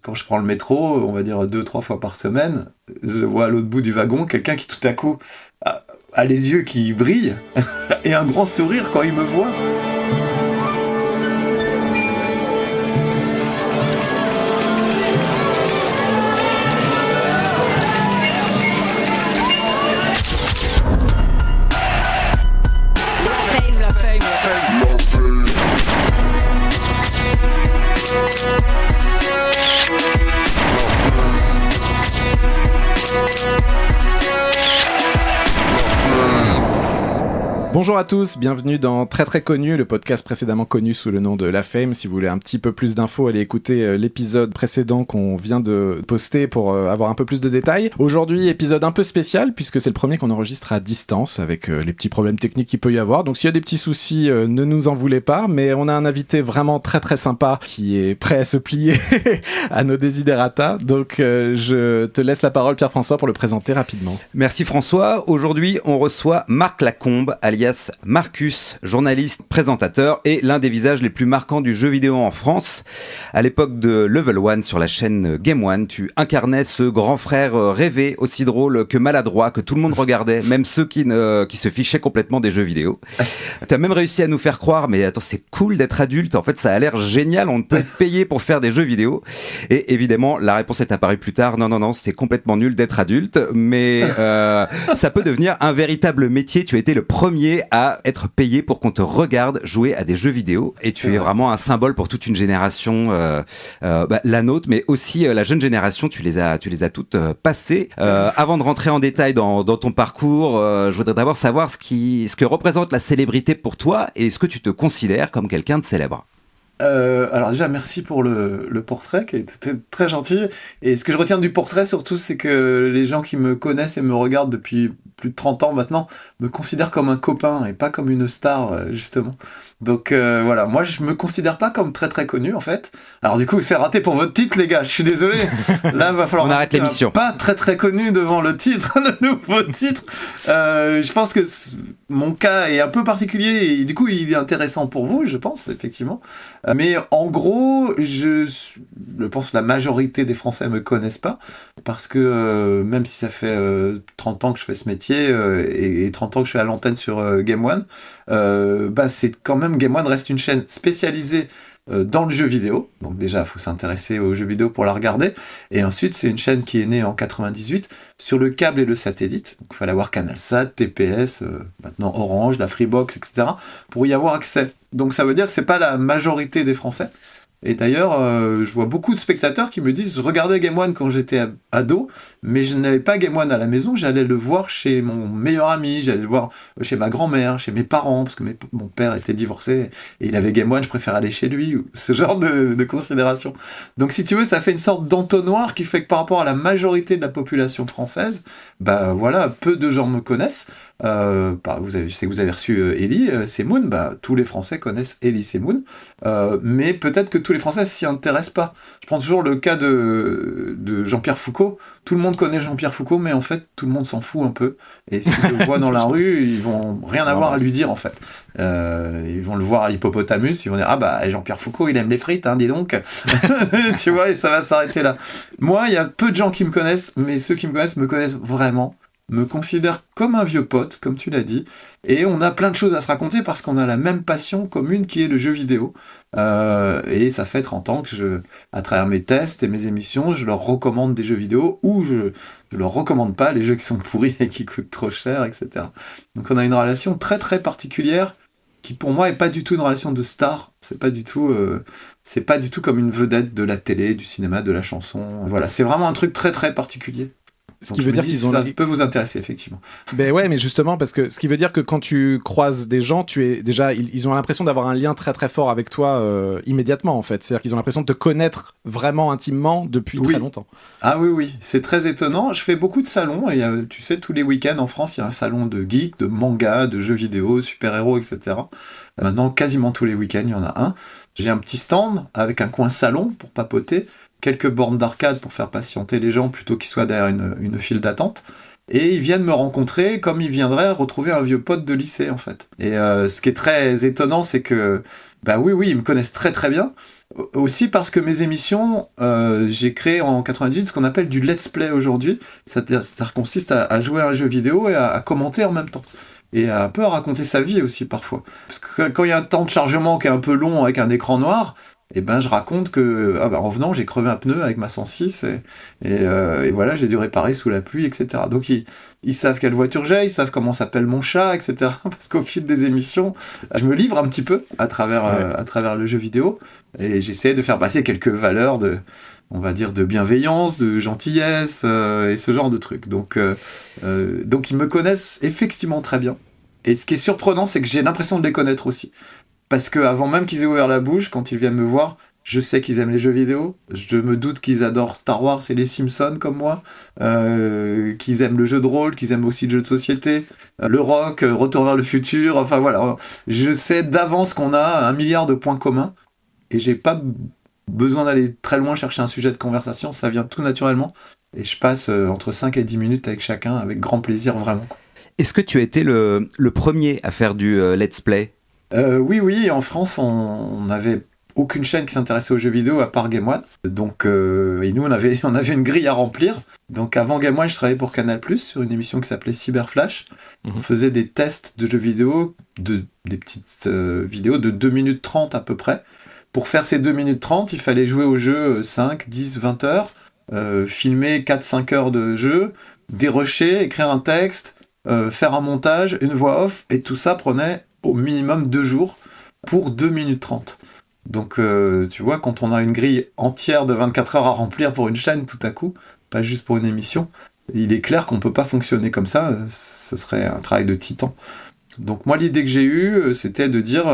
quand je prends le métro, on va dire 2-3 fois par semaine, je vois à l'autre bout du wagon quelqu'un qui tout à coup a les yeux qui brillent et un grand sourire quand il me voit. Bonjour à tous, bienvenue dans Très Très Connu, le podcast précédemment connu sous le nom de La Fame. Si vous voulez un petit peu plus d'infos, allez écouter l'épisode précédent qu'on vient de poster pour avoir un peu plus de détails. Aujourd'hui, épisode un peu spécial puisque c'est le premier qu'on enregistre à distance avec les petits problèmes techniques qu'il peut y avoir. Donc s'il y a des petits soucis, ne nous en voulez pas, mais on a un invité vraiment très très sympa qui est prêt à se plier à nos desiderata. Donc je te laisse la parole Pierre-François pour le présenter rapidement. Merci François. Aujourd'hui, on reçoit Marc Lacombe, alias Marcus, journaliste, présentateur et l'un des visages les plus marquants du jeu vidéo en France. À l'époque de Level 1 sur la chaîne Game One, tu incarnais ce grand frère rêvé, aussi drôle que maladroit, que tout le monde regardait, même ceux qui se fichaient complètement des jeux vidéo. Tu as même réussi à nous faire croire, mais attends, c'est cool d'être adulte, en fait ça a l'air génial, on peut être payé pour faire des jeux vidéo. Et évidemment, la réponse est apparue plus tard, non, c'est complètement nul d'être adulte, mais ça peut devenir un véritable métier. Tu as été le premier à être payé pour qu'on te regarde jouer à des jeux vidéo et tu es vraiment un symbole pour toute une génération, la nôtre, mais aussi la jeune génération. Tu les as toutes passées. Avant de rentrer en détail dans ton parcours, je voudrais d'abord savoir ce que représente la célébrité pour toi et est-ce que tu te considères comme quelqu'un de célèbre. Alors déjà merci pour le portrait qui était très gentil, et ce que je retiens du portrait surtout c'est que les gens qui me connaissent et me regardent depuis plus de 30 ans maintenant me considèrent comme un copain et pas comme une star justement. Donc voilà, moi je me considère pas comme très très connu en fait. Alors du coup c'est raté pour votre titre les gars, je suis désolé. Là il va falloir on arrête l'émission. Pas très très connu devant le titre, le nouveau titre. Je pense que mon cas est un peu particulier et du coup il est intéressant pour vous, je pense effectivement. Mais en gros, je pense que la majorité des Français me connaissent pas parce que même si ça fait 30 ans que je fais ce métier et 30 ans que je suis à l'antenne sur Game One, c'est quand même Game One reste une chaîne spécialisée dans le jeu vidéo. Donc déjà, il faut s'intéresser aux jeux vidéo pour la regarder. Et ensuite, c'est une chaîne qui est née en 98 sur le câble et le satellite. Donc il fallait avoir CanalSat, TPS, maintenant Orange, la Freebox, etc. pour y avoir accès. Donc ça veut dire que c'est pas la majorité des Français. Et d'ailleurs, je vois beaucoup de spectateurs qui me disent « Je regardais Game One quand j'étais ado, mais je n'avais pas Game One à la maison, j'allais le voir chez mon meilleur ami, j'allais le voir chez ma grand-mère, chez mes parents, parce que mon père était divorcé, et il avait Game One, je préfère aller chez lui, » ou ce genre de considération. Donc si tu veux, ça fait une sorte d'entonnoir qui fait que par rapport à la majorité de la population française, voilà, peu de gens me connaissent. Je sais que vous avez reçu Ellie Semoun, tous les Français connaissent Ellie Semoun, mais peut-être que tous les Français s'y intéressent pas. Je prends toujours le cas de Jean-Pierre Foucault. Tout le monde connaît Jean-Pierre Foucault, mais en fait tout le monde s'en fout un peu, et s'ils le voient dans la rue, ils vont rien avoir à lui dire en fait. Ils vont le voir à l'hippopotamus, ils vont dire Jean-Pierre Foucault il aime les frites, dis donc. Tu vois, et ça va s'arrêter là. Moi il y a peu de gens qui me connaissent, mais ceux qui me connaissent vraiment, me considère comme un vieux pote, comme tu l'as dit, et on a plein de choses à se raconter parce qu'on a la même passion commune qui est le jeu vidéo. Et ça fait 30 ans que à travers mes tests et mes émissions, je leur recommande des jeux vidéo ou je leur recommande pas les jeux qui sont pourris et qui coûtent trop cher, etc. Donc on a une relation très très particulière qui pour moi est pas du tout une relation de star, c'est pas du tout comme une vedette de la télé, du cinéma, de la chanson. Voilà, c'est vraiment un truc très très particulier. Ce qui veut dire qu'ils ont ça peut vous intéresser effectivement. Ben ouais, mais justement parce que ce qui veut dire que quand tu croises des gens, ils ont l'impression d'avoir un lien très très fort avec toi immédiatement en fait. C'est-à-dire qu'ils ont l'impression de te connaître vraiment intimement depuis très longtemps. Ah oui, c'est très étonnant. Je fais beaucoup de salons et tu sais, tous les week-ends en France, il y a un salon de geeks, de manga, de jeux vidéo, super-héros, etc. Maintenant, quasiment tous les week-ends, il y en a un. J'ai un petit stand avec un coin salon pour papoter, quelques bornes d'arcade pour faire patienter les gens plutôt qu'ils soient derrière une file d'attente. et ils viennent me rencontrer comme ils viendraient retrouver un vieux pote de lycée, en fait. Et ce qui est très étonnant, c'est que, oui, ils me connaissent très très bien. Aussi parce que mes émissions, j'ai créé en 98 ce qu'on appelle du let's play aujourd'hui. Ça consiste à jouer à un jeu vidéo et à commenter en même temps. Et un peu à raconter sa vie aussi parfois. Parce que quand il y a un temps de chargement qui est un peu long avec un écran noir, je raconte que en venant j'ai crevé un pneu avec ma 106 et voilà, j'ai dû réparer sous la pluie, etc. Donc ils savent quelle voiture j'ai, ils savent comment s'appelle mon chat, etc. Parce qu'au fil des émissions, je me livre un petit peu à travers le jeu vidéo et j'essaie de faire passer quelques valeurs on va dire de bienveillance, de gentillesse et ce genre de trucs. Donc ils me connaissent effectivement très bien. Et ce qui est surprenant, c'est que j'ai l'impression de les connaître aussi. Parce qu'avant même qu'ils aient ouvert la bouche, quand ils viennent me voir, je sais qu'ils aiment les jeux vidéo. Je me doute qu'ils adorent Star Wars et les Simpsons comme moi. Qu'ils aiment le jeu de rôle, qu'ils aiment aussi le jeu de société. Le rock, Retour vers le futur. Enfin voilà, je sais d'avance qu'on a 1 milliard de points communs. Et j'ai pas besoin d'aller très loin chercher un sujet de conversation. Ça vient tout naturellement. Et je passe entre 5 et 10 minutes avec chacun, avec grand plaisir, vraiment. Est-ce que tu as été le premier à faire du let's play ? Oui, en France, on n'avait aucune chaîne qui s'intéressait aux jeux vidéo à part Game One. Donc, et nous, on avait une grille à remplir. Donc, avant Game One, je travaillais pour Canal+, sur une émission qui s'appelait Cyberflash. On faisait des tests de jeux vidéo, des petites vidéos de 2 minutes 30 à peu près. Pour faire ces 2 minutes 30, il fallait jouer au jeu 5, 10, 20 heures, filmer 4-5 heures de jeu, dérusher, écrire un texte, faire un montage, une voix off, et tout ça prenait au minimum 2 jours pour 2 minutes 30. Donc tu vois, quand on a une grille entière de 24 heures à remplir pour une chaîne tout à coup, pas juste pour une émission, il est clair qu'on peut pas fonctionner comme ça, ce serait un travail de titan. Donc moi l'idée que j'ai eue, c'était de dire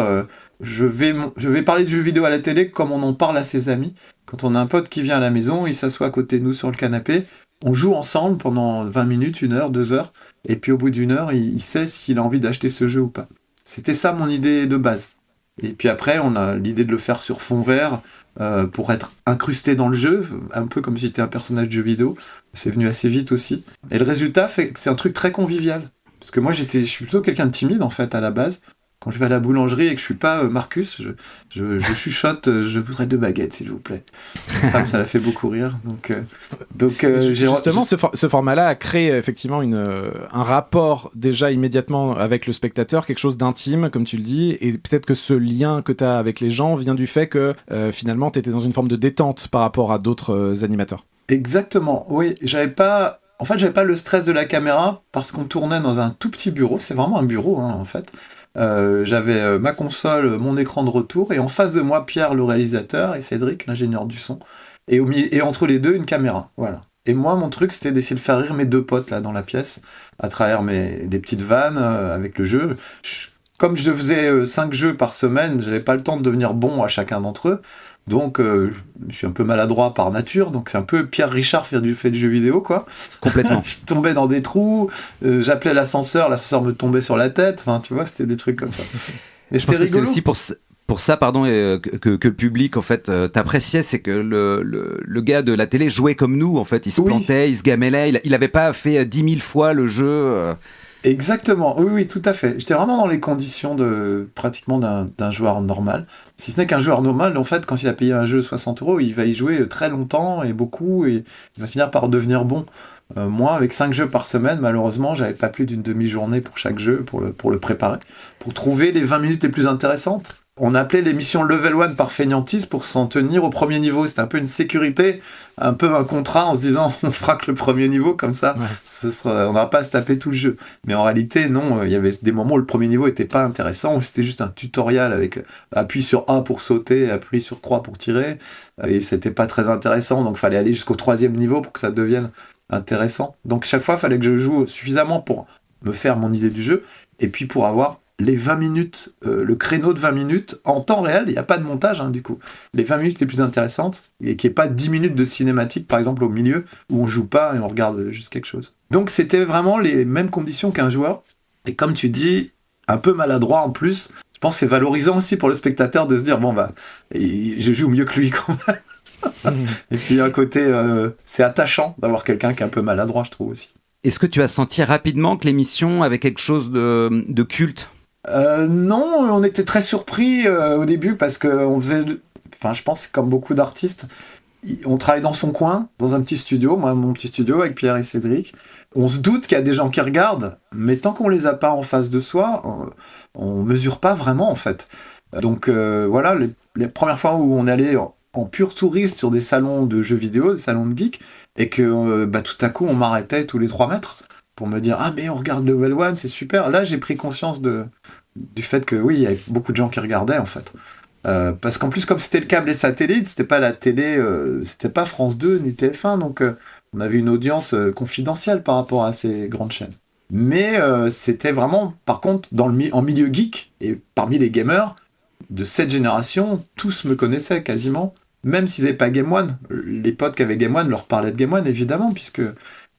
je vais parler de jeux vidéo à la télé comme on en parle à ses amis. Quand on a un pote qui vient à la maison, il s'assoit à côté de nous sur le canapé, on joue ensemble pendant 20 minutes, 1 heure, 2 heures, et puis au bout d'1 heure, il sait s'il a envie d'acheter ce jeu ou pas. C'était ça mon idée de base. Et puis après, on a l'idée de le faire sur fond vert pour être incrusté dans le jeu, un peu comme si j'étais un personnage de jeu vidéo. C'est venu assez vite aussi. Et le résultat fait que c'est un truc très convivial. Parce que moi, je suis plutôt quelqu'un de timide en fait à la base. Quand je vais à la boulangerie et que je suis pas Marcus, je chuchote, je voudrais 2 baguettes s'il vous plaît. Ma femme, ça la fait beaucoup rire. Donc justement, ce format-là a créé effectivement un rapport déjà immédiatement avec le spectateur, quelque chose d'intime, comme tu le dis, et peut-être que ce lien que tu as avec les gens vient du fait que finalement tu étais dans une forme de détente par rapport à d'autres animateurs. Exactement, oui. J'avais pas le stress de la caméra parce qu'on tournait dans un tout petit bureau. C'est vraiment un bureau, en fait. J'avais ma console, mon écran de retour, et en face de moi, Pierre, le réalisateur, et Cédric, l'ingénieur du son. Et entre les deux, une caméra. Voilà. Et moi, mon truc, c'était d'essayer de faire rire mes 2 potes là dans la pièce, à travers des petites vannes avec le jeu. Comme je faisais 5 jeux par semaine, j'avais pas le temps de devenir bon à chacun d'entre eux. Donc, je suis un peu maladroit par nature, donc c'est un peu Pierre Richard fait du jeu vidéo, quoi. Complètement. Je tombais dans des trous, j'appelais l'ascenseur me tombait sur la tête, enfin, tu vois, c'était des trucs comme ça. Et je pense que c'est aussi pour ça, que le public, en fait, t'appréciait, c'est que le gars de la télé jouait comme nous, en fait. Il se plantait, il se gamellait, il avait pas fait 10 000 fois le jeu. Exactement, oui, tout à fait. J'étais vraiment dans les conditions pratiquement d'un joueur normal. Si ce n'est qu'un joueur normal, en fait, quand il a payé un jeu 60 €, il va y jouer très longtemps et beaucoup, et il va finir par devenir bon. Moi, avec 5 jeux par semaine, malheureusement, j'avais pas plus d'une demi-journée pour chaque jeu, pour le préparer, pour trouver les 20 minutes les plus intéressantes. On appelait l'émission Level 1 par feignantise pour s'en tenir au premier niveau. C'était un peu une sécurité, un peu un contrat en se disant on fera que le premier niveau, comme ça, on n'aura pas à se taper tout le jeu. Mais en réalité, non, il y avait des moments où le premier niveau n'était pas intéressant, où c'était juste un tutoriel avec appuie sur A pour sauter, appuie sur croix pour tirer, et c'était pas très intéressant, donc il fallait aller jusqu'au 3e niveau pour que ça devienne intéressant. Donc chaque fois, il fallait que je joue suffisamment pour me faire mon idée du jeu, et puis pour avoir les 20 minutes, le créneau de 20 minutes en temps réel, il n'y a pas de montage du coup. Les 20 minutes les plus intéressantes, et qu'il n'y ait pas 10 minutes de cinématique par exemple au milieu, où on joue pas et on regarde juste quelque chose. Donc c'était vraiment les mêmes conditions qu'un joueur, et comme tu dis, un peu maladroit en plus. Je pense que c'est valorisant aussi pour le spectateur de se dire je joue mieux que lui quand même. Et puis à côté, c'est attachant d'avoir quelqu'un qui est un peu maladroit, je trouve aussi. Est-ce que tu as senti rapidement que l'émission avait quelque chose de culte ? Non, on était très surpris au début parce qu'on faisait, enfin je pense comme beaucoup d'artistes, on travaille dans son coin, dans un petit studio, moi mon petit studio avec Pierre et Cédric. On se doute qu'il y a des gens qui regardent, mais tant qu'on les a pas en face de soi, on mesure pas vraiment en fait. Donc voilà, les premières fois où on allait en pur touriste sur des salons de jeux vidéo, des salons de geeks, et que tout à coup on m'arrêtait tous les 3 mètres pour me dire « Ah mais on regarde Level One, c'est super !» Là j'ai pris conscience du fait que oui, il y avait beaucoup de gens qui regardaient en fait. Parce qu'en plus comme c'était le câble et satellite, c'était pas la télé, c'était pas France 2 ni TF1, donc on avait une audience confidentielle par rapport à ces grandes chaînes. Mais c'était vraiment, par contre, en milieu geek, et parmi les gamers de cette génération, tous me connaissaient quasiment, même s'ils n'avaient pas Game One. Les potes qui avaient Game One leur parlaient de Game One, évidemment, puisque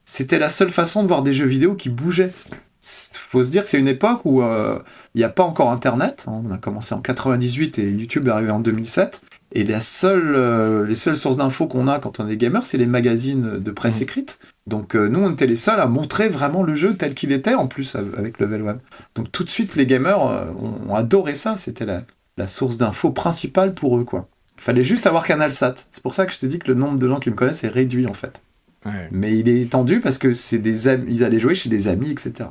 c'était la seule façon de voir des jeux vidéo qui bougeaient. Faut se dire que c'est une époque où il n'y a pas encore Internet. On a commencé en 98 et YouTube est arrivé en 2007. Et les seules sources d'infos qu'on a quand on est gamer, c'est les magazines de presse écrite. Donc nous, on était les seuls à montrer vraiment le jeu tel qu'il était, en plus, avec Level One. Donc tout de suite, les gamers ont adoré ça. C'était la source d'infos principale pour eux, quoi. Il fallait juste avoir CanalSat. C'est pour ça que je te dis que le nombre de gens qui me connaissent est réduit, en fait. Ouais. Mais il est étendu parce que c'est des amis, ils allaient jouer chez des amis, etc.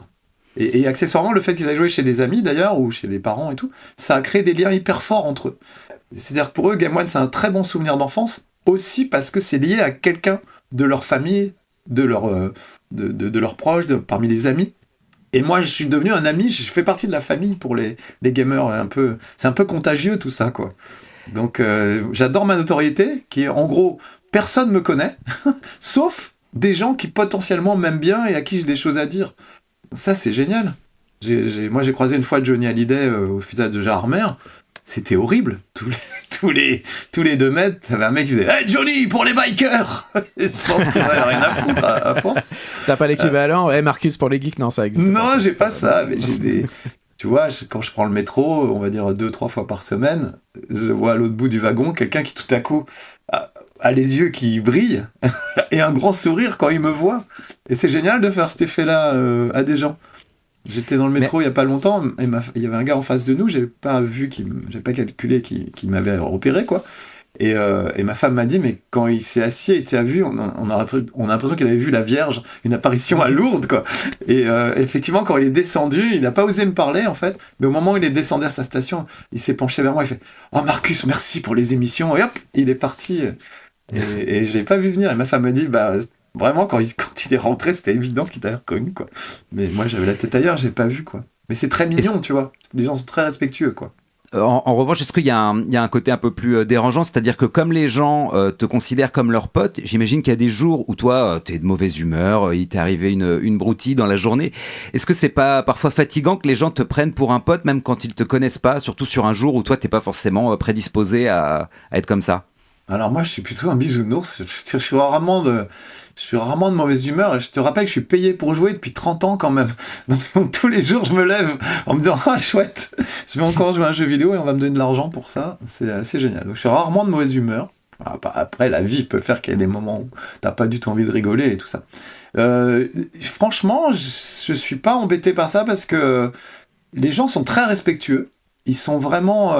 Et accessoirement, le fait qu'ils aillent jouer chez des amis, d'ailleurs, ou chez des parents et tout, ça a créé des liens hyper forts entre eux. C'est-à-dire que pour eux, Game One, c'est un très bon souvenir d'enfance, aussi parce que c'est lié à quelqu'un de leur famille, de leurs proches, parmi les amis. Et moi, je suis devenu un ami, je fais partie de la famille pour les gamers. C'est un peu contagieux, tout ça, quoi. Donc, j'adore ma notoriété, qui est, en gros, personne me connaît, sauf des gens qui potentiellement m'aiment bien et à qui j'ai des choses à dire. Ça, c'est génial. Moi, j'ai croisé une fois Johnny Hallyday au festival de Gérardmer. C'était horrible. Tous les 2 mètres, t'avais un mec qui disait « Hey Johnny, pour les bikers !» Et je pense qu'il n'avait rien à foutre à force. T'as pas l'équivalent Hey Marcus, pour les geeks, non, ça existe non, pas. Non, j'ai pas ça. Mais j'ai des... Tu vois, quand je prends le métro, on va dire 2-3 fois par semaine, je vois à l'autre bout du wagon quelqu'un qui tout à coup a les yeux qui brillent et un grand sourire quand il me voit. Et c'est génial de faire cet effet-là à des gens. J'étais dans le métro il y a pas longtemps et il y avait un gars en face de nous, j'avais pas calculé qu'il m'avait repéré, quoi. Et ma femme m'a dit, mais quand il s'est assis et tu as vu, on a l'impression qu'il avait vu la Vierge, une apparition à Lourdes, quoi. Et effectivement, quand il est descendu, il n'a pas osé me parler, en fait, mais au moment où il est descendu à sa station, il s'est penché vers moi, il fait « Oh Marcus, merci pour les émissions !» Et hop, il est parti. Et je l'ai pas vu venir. Et ma femme me dit, vraiment, quand il est rentré, c'était évident qu'il t'avait reconnu, quoi. Mais moi, j'avais la tête ailleurs, j'ai pas vu, quoi. Mais c'est très mignon, tu vois. Les gens sont très respectueux, quoi. En revanche, est-ce qu'il y a un côté un peu plus dérangeant, c'est-à-dire que comme les gens te considèrent comme leur pote, j'imagine qu'il y a des jours où toi, t'es de mauvaise humeur, il t'est arrivé une broutille dans la journée. Est-ce que c'est pas parfois fatigant que les gens te prennent pour un pote, même quand ils te connaissent pas, surtout sur un jour où toi, t'es pas forcément prédisposé à être comme ça ? Alors moi, je suis plutôt un bisounours. Je suis rarement de mauvaise humeur. Je te rappelle que je suis payé pour jouer depuis 30 ans quand même. Donc tous les jours, je me lève en me disant « Ah, chouette, je vais encore jouer à un jeu vidéo et on va me donner de l'argent pour ça. » C'est assez génial. Donc je suis rarement de mauvaise humeur. Après, la vie peut faire qu'il y a des moments où t'as pas du tout envie de rigoler et tout ça. Franchement, je suis pas embêté par ça parce que les gens sont très respectueux. Ils sont vraiment...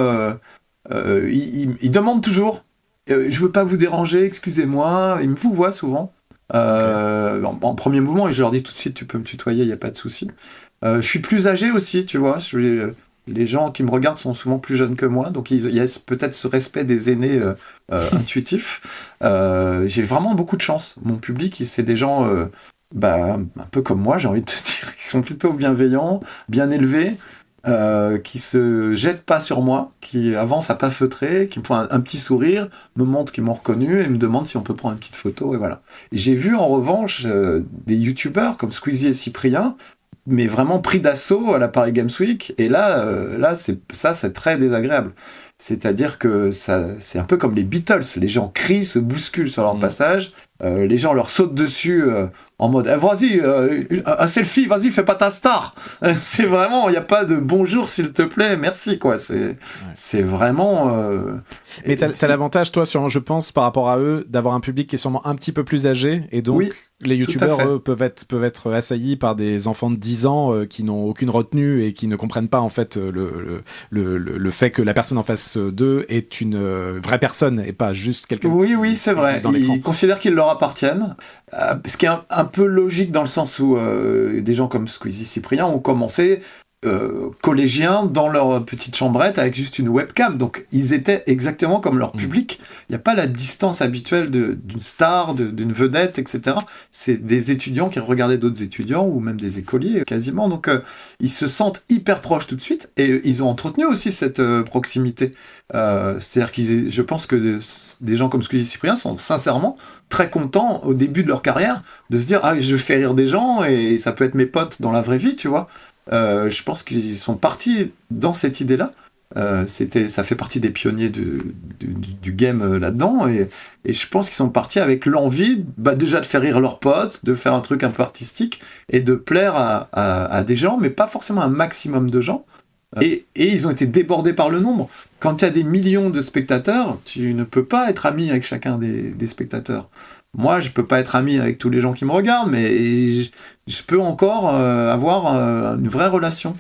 ils demandent toujours je veux pas vous déranger, excusez-moi. Ils me vous voient souvent. En premier mouvement, et je leur dis tout de suite, tu peux me tutoyer, il n'y a pas de souci. Je suis plus âgé aussi, tu vois. Les gens qui me regardent sont souvent plus jeunes que moi, donc il y a peut-être ce respect des aînés intuitif. J'ai vraiment beaucoup de chance. Mon public, c'est des gens un peu comme moi, j'ai envie de te dire, qui sont plutôt bienveillants, bien élevés. Qui se jettent pas sur moi, qui avancent à pas feutrer, qui me font un petit sourire, me montrent qu'ils m'ont reconnu et me demandent si on peut prendre une petite photo, et voilà. Et j'ai vu en revanche des youtubeurs comme Squeezie et Cyprien, mais vraiment pris d'assaut à la Paris Games Week, et là c'est très désagréable. C'est-à-dire que c'est un peu comme les Beatles, les gens crient, se bousculent sur leur passage, les gens leur sautent dessus en mode vas-y, un selfie, vas-y, fais pas ta star. C'est vraiment, il n'y a pas de bonjour s'il te plaît, merci quoi. C'est vraiment. Mais t'as l'avantage, toi, je pense, par rapport à eux, d'avoir un public qui est sûrement un petit peu plus âgé, et donc oui, les youtubeurs, eux, peuvent être assaillis par des enfants de 10 ans qui n'ont aucune retenue et qui ne comprennent pas en fait le fait que la personne en face d'eux est une vraie personne et pas juste quelqu'un. Oui, c'est vrai. Ils considèrent qu'ils leur appartiennent. Ce qui est un peu logique dans le sens où des gens comme Squeezie Cyprien ont commencé collégiens dans leur petite chambrette avec juste une webcam. Donc ils étaient exactement comme leur public. Il n'y a pas la distance habituelle d'une star, d'une vedette, etc. C'est des étudiants qui regardaient d'autres étudiants ou même des écoliers quasiment. Donc ils se sentent hyper proches tout de suite et ils ont entretenu aussi cette proximité. C'est-à-dire je pense que des gens comme Squeezie Cyprien sont sincèrement très contents au début de leur carrière de se dire ah je fais rire des gens et ça peut être mes potes dans la vraie vie, tu vois. Je pense qu'ils sont partis dans cette idée-là. Ça fait partie des pionniers du game là-dedans et je pense qu'ils sont partis avec l'envie déjà de faire rire leurs potes, de faire un truc un peu artistique et de plaire à des gens, mais pas forcément un maximum de gens. Et ils ont été débordés par le nombre. Quand tu as des millions de spectateurs, tu ne peux pas être ami avec chacun des spectateurs. Moi, je peux pas être ami avec tous les gens qui me regardent, mais je peux encore avoir une vraie relation.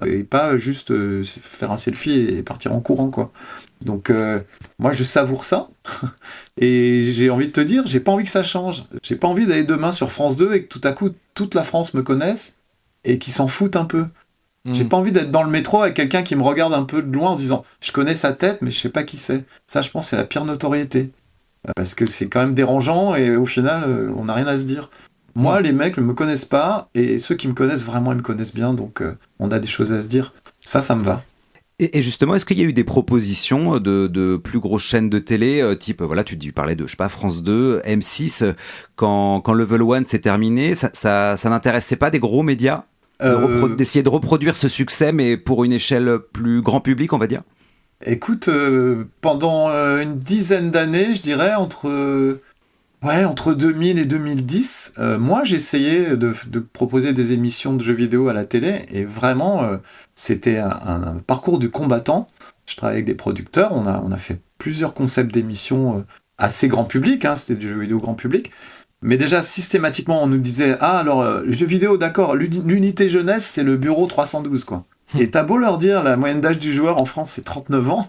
Et pas juste faire un selfie et partir en courant, quoi. Donc, moi, je savoure ça. Et j'ai envie de te dire, j'ai pas envie que ça change. J'ai pas envie d'aller demain sur France 2 et que tout à coup, toute la France me connaisse et qu'ils s'en foutent un peu. J'ai pas envie d'être dans le métro avec quelqu'un qui me regarde un peu de loin en disant « Je connais sa tête, mais je sais pas qui c'est. » Ça, je pense, c'est la pire notoriété. Parce que c'est quand même dérangeant et au final, on n'a rien à se dire. Moi, les mecs ne me connaissent pas et ceux qui me connaissent vraiment, ils me connaissent bien. Donc, on a des choses à se dire. Ça me va. Et justement, est-ce qu'il y a eu des propositions de plus grosses chaînes de télé, type, voilà, tu parlais de, je sais pas, France 2, M6, quand Level 1 s'est terminé, ça n'intéressait pas des gros médias d'essayer de reproduire ce succès, mais pour une échelle plus grand public, on va dire? Écoute, pendant une dizaine d'années, je dirais, entre 2000 et 2010, moi j'essayais de proposer des émissions de jeux vidéo à la télé, et vraiment, c'était un parcours du combattant. Je travaillais avec des producteurs, on a fait plusieurs concepts d'émissions assez grand public, hein, c'était du jeu vidéo grand public. Mais déjà, systématiquement, on nous disait « Ah, alors, le jeu vidéo, d'accord, l'unité jeunesse, c'est le bureau 312, quoi. » Et t'as beau leur dire, la moyenne d'âge du joueur en France, c'est 39 ans.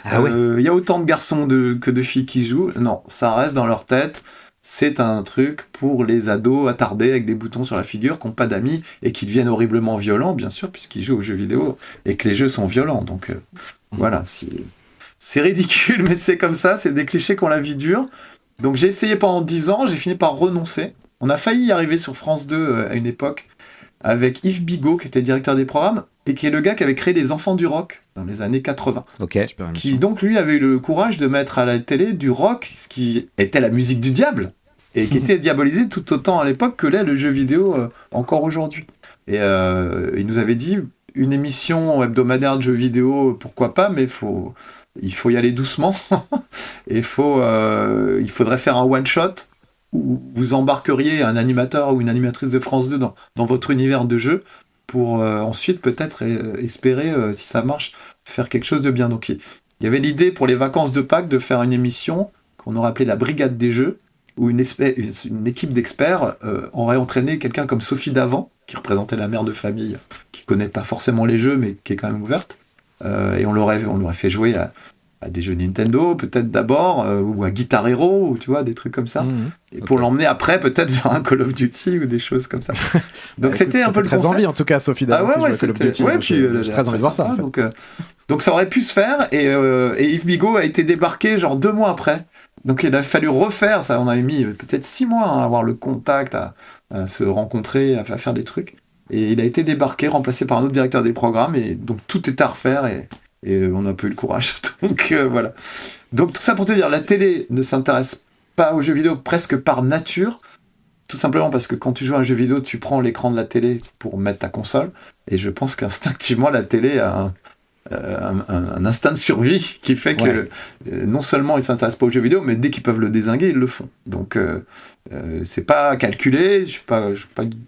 Ah oui. Y a autant de garçons que de filles qui jouent. Non, ça reste dans leur tête. C'est un truc pour les ados attardés avec des boutons sur la figure, qui n'ont pas d'amis et qui deviennent horriblement violents, bien sûr, puisqu'ils jouent aux jeux vidéo et que les jeux sont violents. Donc, voilà, c'est ridicule, mais c'est comme ça. C'est des clichés qui ont la vie dure. Donc j'ai essayé pendant 10 ans, j'ai fini par renoncer. On a failli y arriver sur France 2 à une époque avec Yves Bigot, qui était directeur des programmes, et qui est le gars qui avait créé Les Enfants du Rock dans les années 80. Ok. Qui donc lui avait eu le courage de mettre à la télé du rock, ce qui était la musique du diable, et qui était diabolisé tout autant à l'époque que l'est le jeu vidéo encore aujourd'hui. Et il nous avait dit, une émission hebdomadaire de jeux vidéo, pourquoi pas, mais il faut y aller doucement. Et il faudrait faire un one-shot où vous embarqueriez un animateur ou une animatrice de France 2 dans votre univers de jeu pour ensuite peut-être espérer, si ça marche, faire quelque chose de bien. Donc il y avait l'idée pour les vacances de Pâques de faire une émission qu'on aurait appelée la Brigade des Jeux, où une équipe d'experts aurait entraîné quelqu'un comme Sophie Davant, qui représentait la mère de famille, qui connaît pas forcément les jeux, mais qui est quand même ouverte. Et on l'aurait fait jouer à des jeux Nintendo, peut-être d'abord, ou à Guitar Hero, ou tu vois, des trucs comme ça. Et pour l'emmener après, peut-être vers un Call of Duty ou des choses comme ça. Donc c'était un peu le concept. Très envie en tout cas, Sophie Davant. Ah ouais, c'était. Ouais, puis j'ai très envie de voir ça. En fait. Donc ça aurait pu se faire, et Yves Bigot a été débarqué genre 2 mois après. Donc il a fallu refaire ça. On avait mis peut-être 6 mois à avoir le contact, à se rencontrer, à faire des trucs. Et il a été débarqué, remplacé par un autre directeur des programmes, et donc tout est à refaire, et on n'a pas eu le courage. Donc voilà. Donc tout ça pour te dire, la télé ne s'intéresse pas aux jeux vidéo presque par nature, tout simplement parce que quand tu joues à un jeu vidéo, tu prends l'écran de la télé pour mettre ta console, et je pense qu'instinctivement la télé a un instinct de survie qui fait que non seulement ils s'intéressent pas aux jeux vidéo, mais dès qu'ils peuvent le dézinguer, ils le font. Donc c'est pas calculé, je suis pas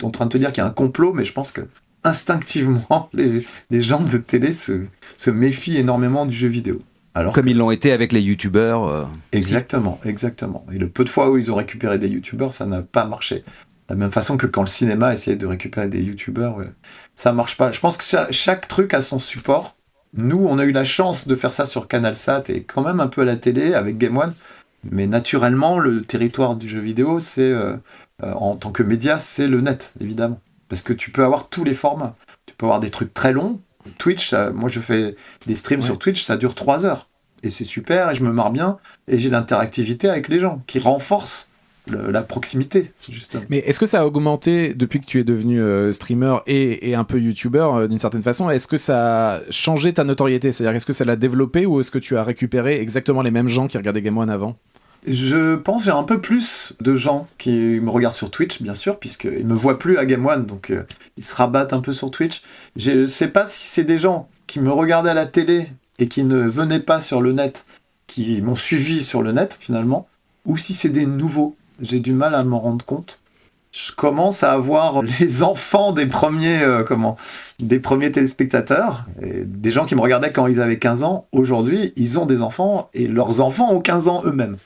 en train de te dire qu'il y a un complot, mais je pense que instinctivement, les gens de télé se méfient énormément du jeu vidéo. Alors Comme ils l'ont été avec les youtubeurs. Exactement. Et le peu de fois où ils ont récupéré des youtubeurs, ça n'a pas marché. De la même façon que quand le cinéma essayait de récupérer des youtubeurs, ça marche pas. Je pense que chaque truc a son support. Nous, on a eu la chance de faire ça sur CanalSat et quand même un peu à la télé avec Game One. Mais naturellement, le territoire du jeu vidéo, c'est en tant que média, c'est le net, évidemment. Parce que tu peux avoir tous les formats. Tu peux avoir des trucs très longs. Twitch, moi je fais des streams sur Twitch, ça dure 3 heures. Et c'est super, et je me marre bien, et j'ai l'interactivité avec les gens, qui renforce la proximité, justement. Mais est-ce que ça a augmenté depuis que tu es devenu streamer et un peu youtubeur d'une certaine façon? Est-ce que ça a changé ta notoriété? C'est-à-dire, est-ce que ça l'a développé ou est-ce que tu as récupéré exactement les mêmes gens qui regardaient Game One avant? Je pense que j'ai un peu plus de gens qui me regardent sur Twitch, bien sûr, puisqu'ils ne me voient plus à Game One, donc ils se rabattent un peu sur Twitch. Je ne sais pas si c'est des gens qui me regardaient à la télé et qui ne venaient pas sur le net, qui m'ont suivi sur le net, finalement, ou si c'est des nouveaux. J'ai du mal à m'en rendre compte. Je commence à avoir les enfants des premiers téléspectateurs, et des gens qui me regardaient quand ils avaient 15 ans. Aujourd'hui, ils ont des enfants et leurs enfants ont 15 ans eux-mêmes.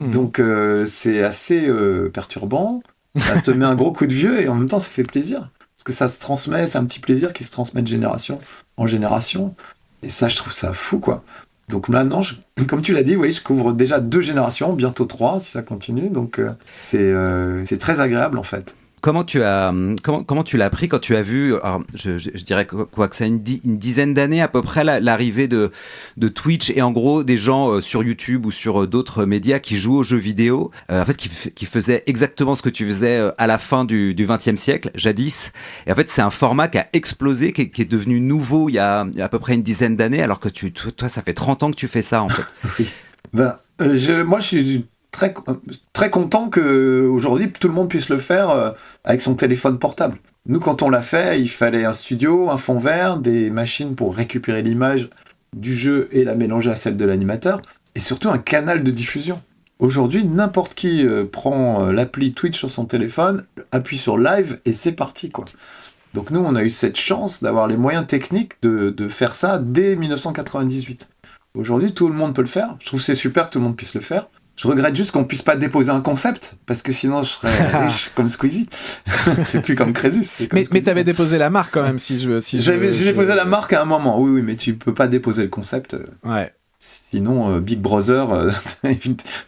Donc c'est assez perturbant. Ça te met un gros coup de vieux et en même temps ça fait plaisir. Parce que ça se transmet, c'est un petit plaisir qui se transmet de génération en génération. Et ça, je trouve ça fou, quoi. Donc maintenant, comme tu l'as dit, je couvre déjà 2 générations, bientôt 3 si ça continue. Donc c'est très agréable en fait. Comment tu l'as pris quand tu as vu, alors, je dirais quoi que c'est une dizaine d'années à peu près l'arrivée de Twitch et en gros des gens sur YouTube ou sur d'autres médias qui jouent aux jeux vidéo, en fait qui faisaient exactement ce que tu faisais à la fin du XXe siècle, jadis. Et en fait c'est un format qui a explosé, qui est devenu nouveau il y a à peu près une dizaine d'années, alors que toi ça fait 30 ans que tu fais ça en fait. Oui. Moi je suis très content qu'aujourd'hui tout le monde puisse le faire avec son téléphone portable. Nous, quand on l'a fait, il fallait un studio, un fond vert, des machines pour récupérer l'image du jeu et la mélanger à celle de l'animateur, et surtout un canal de diffusion. Aujourd'hui, n'importe qui prend l'appli Twitch sur son téléphone, appuie sur live et c'est parti, quoi. Donc nous, on a eu cette chance d'avoir les moyens techniques de faire ça dès 1998. Aujourd'hui, tout le monde peut le faire. Je trouve que c'est super que tout le monde puisse le faire. Je regrette juste qu'on puisse pas déposer un concept, parce que sinon je serais riche comme Squeezie. C'est plus comme Crésus. Mais t'avais déposé la marque quand même, J'ai déposé la marque à un moment, oui, mais tu peux pas déposer le concept. Ouais. Sinon, Big Brother,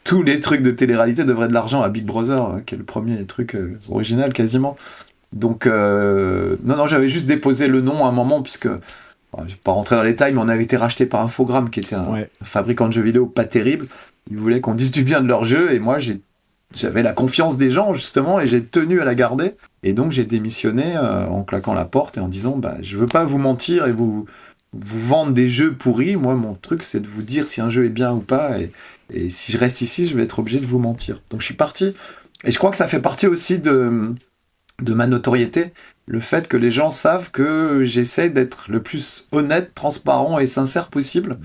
tous les trucs de télé-réalité devraient de l'argent à Big Brother, qui est le premier truc original quasiment. Donc, non, j'avais juste déposé le nom à un moment, puisque, je vais pas rentrer dans les détails, mais on avait été racheté par Infogrames, qui était un fabricant de jeux vidéo pas terrible. Ils voulaient qu'on dise du bien de leur jeu, et moi, j'avais la confiance des gens, justement, et j'ai tenu à la garder. Et donc, j'ai démissionné en claquant la porte et en disant, je veux pas vous mentir et vous vendre des jeux pourris. Moi, mon truc, c'est de vous dire si un jeu est bien ou pas, et si je reste ici, je vais être obligé de vous mentir. Donc, je suis parti. Et je crois que ça fait partie aussi de ma notoriété, le fait que les gens savent que j'essaie d'être le plus honnête, transparent et sincère possible,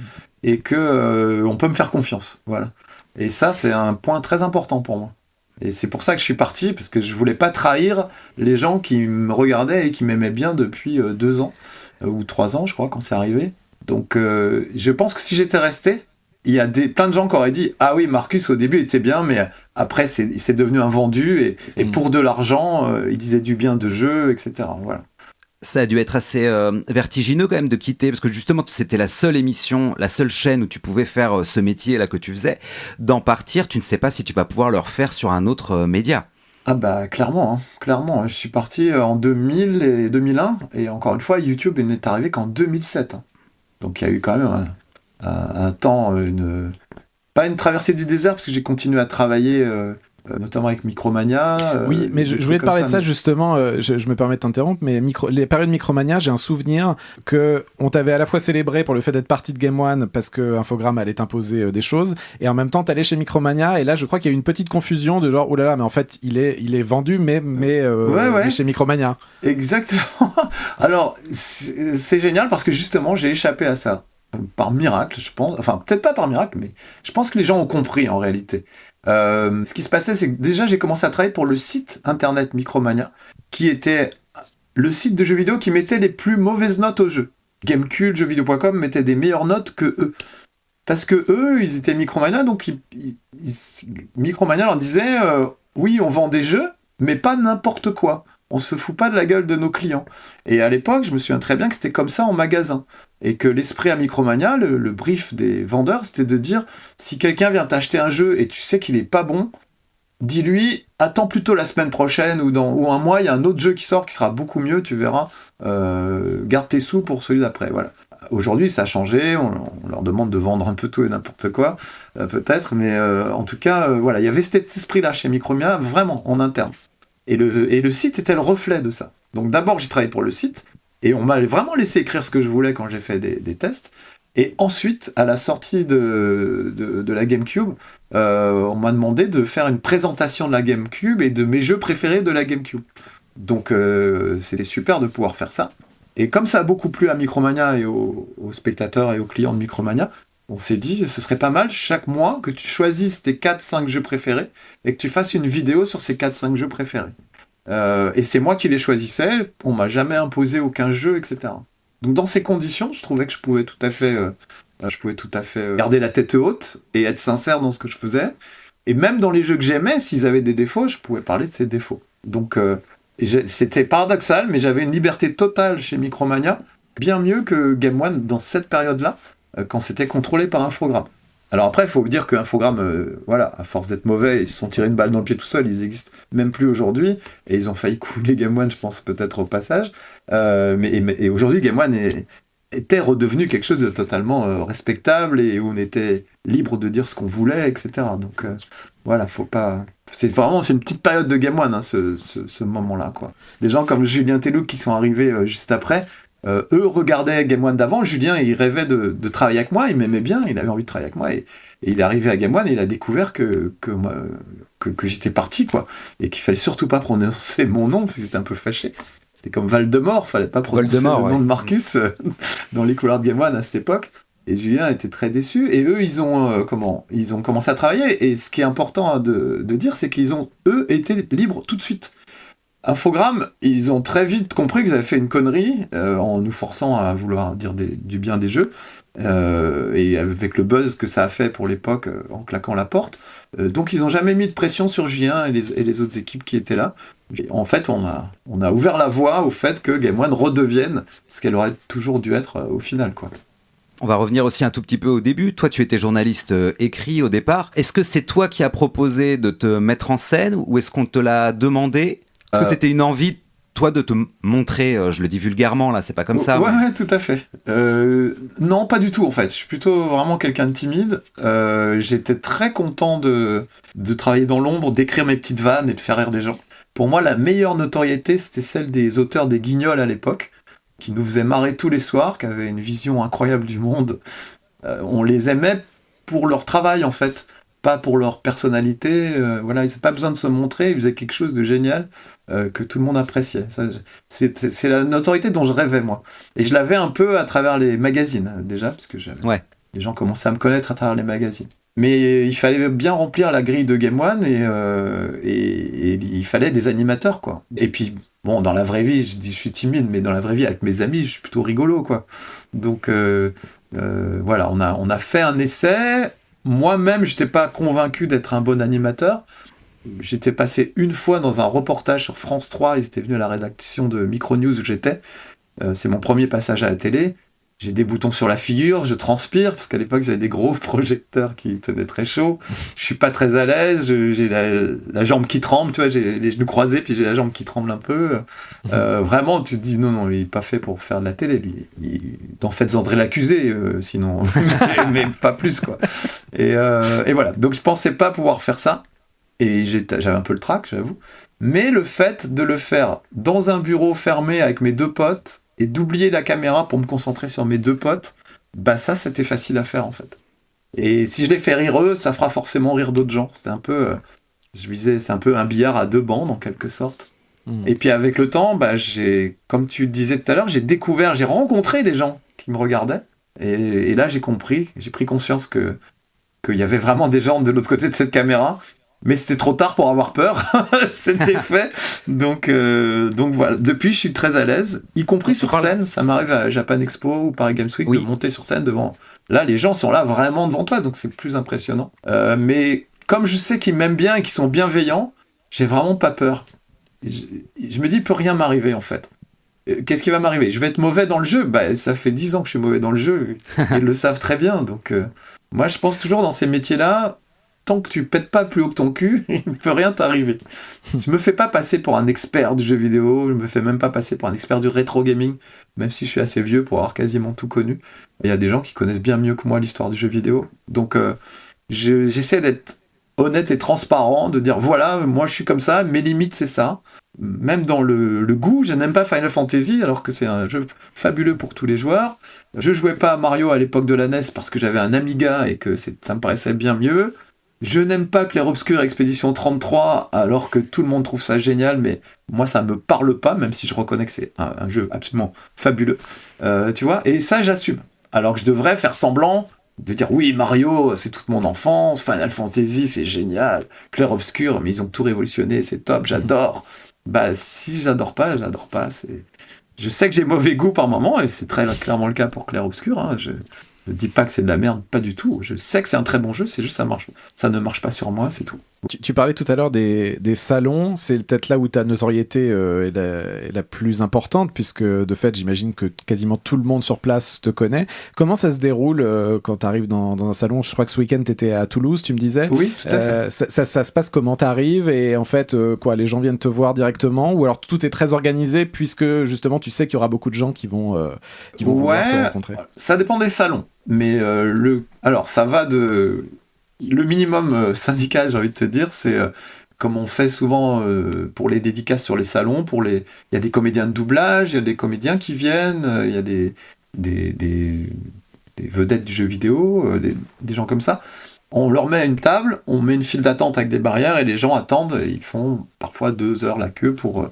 et que on peut me faire confiance. Voilà. Et ça, c'est un point très important pour moi. Et c'est pour ça que je suis parti, parce que je voulais pas trahir les gens qui me regardaient et qui m'aimaient bien depuis 2 ans, ou 3 ans, je crois, quand c'est arrivé. Donc, je pense que si j'étais resté, il y a plein de gens qui auraient dit « Ah oui, Marcus, au début, il était bien, mais après, c'est devenu un vendu, et pour de l'argent, il disait du bien de jeux, etc. » Voilà. Ça a dû être assez vertigineux quand même de quitter, parce que justement c'était la seule émission, la seule chaîne où tu pouvais faire ce métier là que tu faisais. D'en partir, tu ne sais pas si tu vas pouvoir le refaire sur un autre média. Ah clairement. Je suis parti en 2000 et 2001, et encore une fois, YouTube n'est arrivé qu'en 2007. Donc il y a eu quand même un temps, pas une traversée du désert, parce que j'ai continué à travailler notamment avec Micromania. Oui, mais je voulais te parler de ça justement, je me permets de t'interrompre, mais les périodes Micromania, j'ai un souvenir qu'on t'avait à la fois célébré pour le fait d'être parti de Game One parce que Infogrames allait t'imposer des choses, et en même temps t'allais chez Micromania, et là je crois qu'il y a eu une petite confusion de genre, oh là là, mais en fait il est vendu, mais chez Micromania. Exactement. Alors, c'est génial parce que justement, j'ai échappé à ça. Par miracle, je pense. Enfin, peut-être pas par miracle, mais je pense que les gens ont compris en réalité. Ce qui se passait, c'est que déjà, j'ai commencé à travailler pour le site internet Micromania, qui était le site de jeux vidéo qui mettait les plus mauvaises notes aux jeux. Gamecult, jeuxvideo.com mettait des meilleures notes que eux. Parce que eux, ils étaient Micromania, donc Micromania leur disait oui, on vend des jeux, mais pas n'importe quoi. On se fout pas de la gueule de nos clients. Et à l'époque, je me souviens très bien que c'était comme ça en magasin. Et que l'esprit à Micromania, le brief des vendeurs, c'était de dire, si quelqu'un vient t'acheter un jeu et tu sais qu'il est pas bon, dis-lui, attends plutôt la semaine prochaine ou un mois, il y a un autre jeu qui sort qui sera beaucoup mieux, tu verras. Garde tes sous pour celui d'après, voilà. Aujourd'hui, ça a changé, on leur demande de vendre un peu tout et n'importe quoi, peut-être, mais en tout cas, voilà, il y avait cet esprit-là chez Micromania, vraiment, en interne. Et le site était le reflet de ça. Donc d'abord, j'ai travaillé pour le site, et on m'a vraiment laissé écrire ce que je voulais quand j'ai fait des tests. Et ensuite, à la sortie de la GameCube, on m'a demandé de faire une présentation de la GameCube et de mes jeux préférés de la GameCube. Donc c'était super de pouvoir faire ça. Et comme ça a beaucoup plu à Micromania et aux spectateurs et aux clients de Micromania, on s'est dit, ce serait pas mal chaque mois que tu choisisses tes 4-5 jeux préférés et que tu fasses une vidéo sur ces 4-5 jeux préférés. Et c'est moi qui les choisissais, on m'a jamais imposé aucun jeu, etc. Donc dans ces conditions, je trouvais que je pouvais tout à fait garder la tête haute et être sincère dans ce que je faisais. Et même dans les jeux que j'aimais, s'ils avaient des défauts, je pouvais parler de ces défauts. Donc c'était paradoxal, mais j'avais une liberté totale chez Micromania, bien mieux que Game One dans cette période-là, quand c'était contrôlé par Infogrames. Alors après, il faut dire que Infogrames, voilà, à force d'être mauvais, ils se sont tirés une balle dans le pied tout seuls, ils existent même plus aujourd'hui, et ils ont failli couler Game One, je pense, peut-être au passage. Et aujourd'hui, Game One était redevenu quelque chose de totalement respectable, et où on était libre de dire ce qu'on voulait, etc. Donc voilà, faut pas... C'est une petite période de Game One, hein, ce moment-là, quoi. Des gens comme Julien Tellouk qui sont arrivés juste après, eux regardaient Game One d'avant. Julien, il rêvait de travailler avec moi, il m'aimait bien, il avait envie de travailler avec moi, et il est arrivé à Game One et il a découvert que j'étais parti, quoi, et qu'il fallait surtout pas prononcer mon nom parce que c'était un peu fâché. C'était comme Voldemort, fallait pas prononcer le nom de Marcus dans les couloirs de Game One à cette époque. Et Julien était très déçu. Et eux, ils ont commencé à travailler. Et ce qui est important de dire, c'est qu'ils ont, eux, été libres tout de suite. Infogrames, ils ont très vite compris qu'ils avaient fait une connerie en nous forçant à vouloir dire du bien des jeux. Et avec le buzz que ça a fait pour l'époque en claquant la porte. Donc ils n'ont jamais mis de pression sur Julien et les autres équipes qui étaient là. Et en fait, on a ouvert la voie au fait que Game One redevienne ce qu'elle aurait toujours dû être au final, quoi. On va revenir aussi un tout petit peu au début. Toi, tu étais journaliste écrit au départ. Est-ce que c'est toi qui as proposé de te mettre en scène ou est-ce qu'on te l'a demandé ? Est-ce que c'était une envie, toi, de te montrer, je le dis vulgairement, là, c'est pas comme ça. Ouais, tout à fait. Non, pas du tout, en fait. Je suis plutôt vraiment quelqu'un de timide. J'étais très content de travailler dans l'ombre, d'écrire mes petites vannes et de faire rire des gens. Pour moi, la meilleure notoriété, c'était celle des auteurs des Guignols à l'époque, qui nous faisaient marrer tous les soirs, qui avaient une vision incroyable du monde. On les aimait pour leur travail, en fait, pas pour leur personnalité. Voilà, ils n'avaient pas besoin de se montrer, ils faisaient quelque chose de génial que tout le monde appréciait. Ça, c'est la notoriété dont je rêvais, moi. Et je l'avais un peu à travers les magazines, déjà, parce que les gens commençaient à me connaître à travers les magazines. Mais il fallait bien remplir la grille de Game One et il fallait des animateurs, quoi. Et puis, bon, dans la vraie vie, je suis timide, mais dans la vraie vie, avec mes amis, je suis plutôt rigolo, quoi. Donc, voilà, on a fait un essai. Moi-même, je n'étais pas convaincu d'être un bon animateur. J'étais passé une fois dans un reportage sur France 3, ils étaient venus à la rédaction de Micronews où j'étais. C'est mon premier passage à la télé. J'ai des boutons sur la figure, je transpire, parce qu'à l'époque, j'avais des gros projecteurs qui tenaient très chaud. Je suis pas très à l'aise, j'ai la jambe qui tremble, tu vois, j'ai les genoux croisés, puis j'ai la jambe qui tremble un peu. Vraiment, tu te dis, non, il est pas fait pour faire de la télé, lui. En fait, André l'accusé, sinon, mais pas plus, quoi. Et voilà, donc je pensais pas pouvoir faire ça. Et j'avais un peu le trac, j'avoue. Mais le fait de le faire dans un bureau fermé avec mes 2 potes et d'oublier la caméra pour me concentrer sur mes 2 potes, bah ça, c'était facile à faire en fait. Et si je les fais rire eux, ça fera forcément rire d'autres gens. C'était un peu, c'est un peu un billard à 2 bandes en quelque sorte. Et puis avec le temps, bah, comme tu disais tout à l'heure, j'ai rencontré des gens qui me regardaient. Et là, j'ai pris conscience qu'il y avait vraiment des gens de l'autre côté de cette caméra. Mais c'était trop tard pour avoir peur, c'était fait. Donc voilà, depuis je suis très à l'aise, y compris sur scène. Ça m'arrive à Japan Expo ou Paris Games Week de monter sur scène devant. Là, les gens sont là vraiment devant toi, donc c'est plus impressionnant. Mais comme je sais qu'ils m'aiment bien et qu'ils sont bienveillants, j'ai vraiment pas peur. Je me dis, il peut rien m'arriver en fait. Qu'est-ce qui va m'arriver ? Je vais être mauvais dans le jeu. Bah, ça fait 10 ans que je suis mauvais dans le jeu. Ils le savent très bien. Donc moi, je pense toujours dans ces métiers-là. Tant que tu pètes pas plus haut que ton cul, il ne peut rien t'arriver. Je me fais pas passer pour un expert du jeu vidéo, je me fais même pas passer pour un expert du rétro gaming, même si je suis assez vieux pour avoir quasiment tout connu. Il y a des gens qui connaissent bien mieux que moi l'histoire du jeu vidéo. Donc j'essaie d'être honnête et transparent, de dire voilà, moi je suis comme ça, mes limites c'est ça. Même dans le goût, je n'aime pas Final Fantasy, alors que c'est un jeu fabuleux pour tous les joueurs. Je jouais pas à Mario à l'époque de la NES parce que j'avais un Amiga et que ça me paraissait bien mieux. Je n'aime pas Clair Obscur Expédition 33, alors que tout le monde trouve ça génial, mais moi ça me parle pas, même si je reconnais que c'est un jeu absolument fabuleux. Tu vois, et ça j'assume. Alors que je devrais faire semblant de dire oui, Mario, c'est toute mon enfance, Final Fantasy, c'est génial, Clair Obscur, mais ils ont tout révolutionné, c'est top, j'adore. Bah si j'adore pas, je sais que j'ai mauvais goût par moment, et c'est très clairement le cas pour Clair Obscur, hein. Je dis pas que c'est de la merde, pas du tout. Je sais que c'est un très bon jeu, c'est juste ça ne marche pas sur moi, c'est tout. Tu parlais tout à l'heure des salons, c'est peut-être là où ta notoriété est la plus importante, puisque de fait, j'imagine que quasiment tout le monde sur place te connaît. Comment ça se déroule quand tu arrives dans un salon ? Je crois que ce week-end, tu étais à Toulouse, tu me disais. Oui, tout à fait. Ça se passe comment tu arrives et en fait, les gens viennent te voir directement ou alors tout est très organisé puisque justement, tu sais qu'il y aura beaucoup de gens qui vont vouloir te rencontrer. Ça dépend des salons, mais alors ça va de... Le minimum syndical, j'ai envie de te dire, c'est comme on fait souvent pour les dédicaces sur les salons, il y a des comédiens de doublage, il y a des comédiens qui viennent, il y a des vedettes du jeu vidéo, des gens comme ça. On leur met une table, on met une file d'attente avec des barrières et les gens attendent, ils font parfois 2 heures la queue pour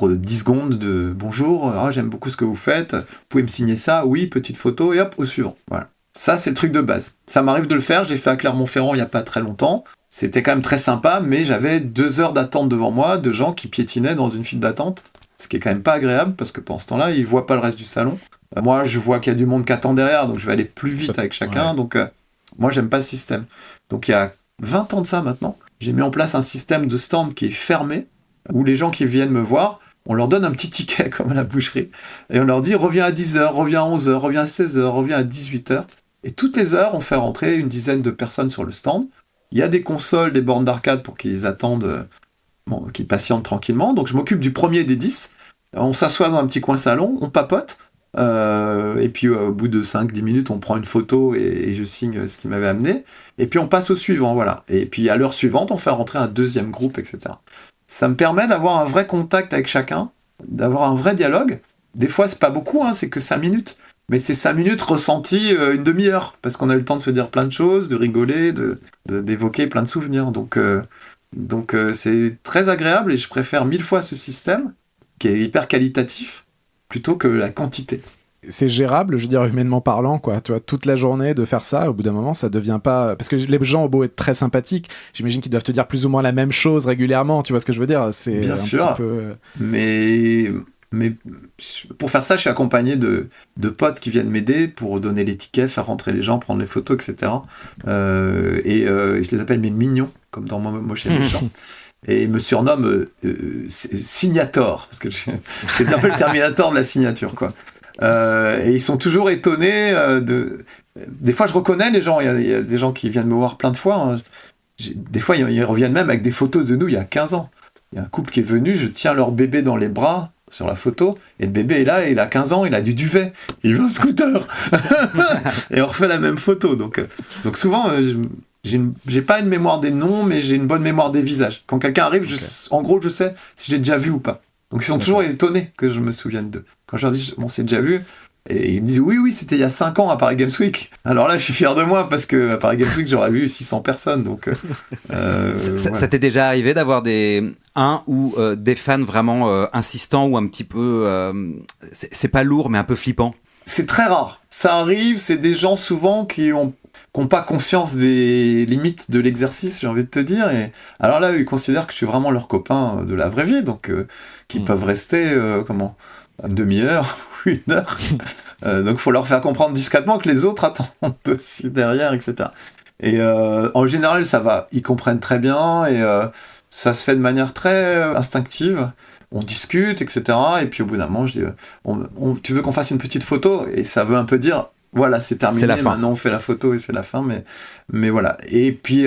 10 secondes de « Bonjour, j'aime beaucoup ce que vous faites, vous pouvez me signer ça ? Oui, petite photo, et hop, au suivant. » Voilà. Ça, c'est le truc de base. Ça m'arrive de le faire, je l'ai fait à Clermont-Ferrand il n'y a pas très longtemps. C'était quand même très sympa, mais j'avais 2 heures d'attente devant moi de gens qui piétinaient dans une file d'attente, ce qui est quand même pas agréable, parce que pendant ce temps-là, ils ne voient pas le reste du salon. Moi, je vois qu'il y a du monde qui attend derrière, donc je vais aller plus vite avec chacun. Ouais. Donc, moi, j'aime pas ce système. Donc, il y a 20 ans de ça maintenant, j'ai mis en place un système de stand qui est fermé, où les gens qui viennent me voir, on leur donne un petit ticket, comme à la boucherie, et on leur dit « Reviens à 10h, reviens à 11h, reviens à 16h, reviens à 18h ». Et toutes les heures, on fait rentrer une dizaine de personnes sur le stand. Il y a des consoles, des bornes d'arcade pour qu'ils attendent, qu'ils patientent tranquillement. Donc je m'occupe du premier des 10. On s'assoit dans un petit coin salon, on papote. Et puis au bout de 5-10 minutes, on prend une photo et je signe ce qui m'avait amené. Et puis on passe au suivant, voilà. Et puis à l'heure suivante, on fait rentrer un deuxième groupe, etc. Ça me permet d'avoir un vrai contact avec chacun, d'avoir un vrai dialogue. Des fois, c'est pas beaucoup, c'est que 5 minutes. Mais c'est 5 minutes ressenties une demi-heure, parce qu'on a eu le temps de se dire plein de choses, de rigoler, d'évoquer plein de souvenirs. Donc c'est très agréable et je préfère 1000 fois ce système, qui est hyper qualitatif, plutôt que la quantité. C'est gérable, je veux dire, humainement parlant, quoi. Tu vois, toute la journée de faire ça, au bout d'un moment, ça devient pas... Parce que les gens ont beau être très sympathiques, j'imagine qu'ils doivent te dire plus ou moins la même chose régulièrement, tu vois ce que je veux dire ? C'est bien un sûr, petit peu... Mais pour faire ça, je suis accompagné de potes qui viennent m'aider pour donner les tickets, faire rentrer les gens, prendre les photos, etc. Je les appelle mes mignons, comme dans Moche et Méchant. Et ils me surnomment Signator, parce que c'est un peu le Terminator de la signature, quoi. Et ils sont toujours étonnés Des fois, je reconnais les gens. Il y a des gens qui viennent me voir plein de fois. Des fois, ils reviennent même avec des photos de nous il y a 15 ans. Il y a un couple qui est venu, je tiens leur bébé dans les bras sur la photo, et le bébé est là, il a 15 ans, il a du duvet, il veut un scooter. Et on refait la même photo. Donc souvent, j'ai pas une mémoire des noms, mais j'ai une bonne mémoire des visages. Quand quelqu'un arrive, en gros, je sais si je l'ai déjà vu ou pas. Donc ils sont toujours étonnés que je me souvienne d'eux. Quand je leur dis, bon, c'est déjà vu, et ils me disent, oui, c'était il y a 5 ans à Paris Games Week. Alors là, je suis fier de moi, parce que à Paris Games Week, j'aurais vu 600 personnes. Donc, ça t'est déjà arrivé d'avoir des fans vraiment insistants ou un petit peu... c'est pas lourd, mais un peu flippant? C'est très rare. Ça arrive, c'est des gens souvent qui ont pas conscience des limites de l'exercice, j'ai envie de te dire. Et alors là, ils considèrent que je suis vraiment leur copain de la vraie vie, donc qui peuvent rester une demi-heure ou 1 heure. Donc il faut leur faire comprendre discrètement que les autres attendent aussi derrière, etc. Et en général, ça va. Ils comprennent très bien et ça se fait de manière très instinctive. On discute, etc. Et puis au bout d'un moment, je dis tu veux qu'on fasse une petite photo? Et ça veut un peu dire voilà, c'est terminé, maintenant on fait la photo et c'est la fin, mais voilà. Et puis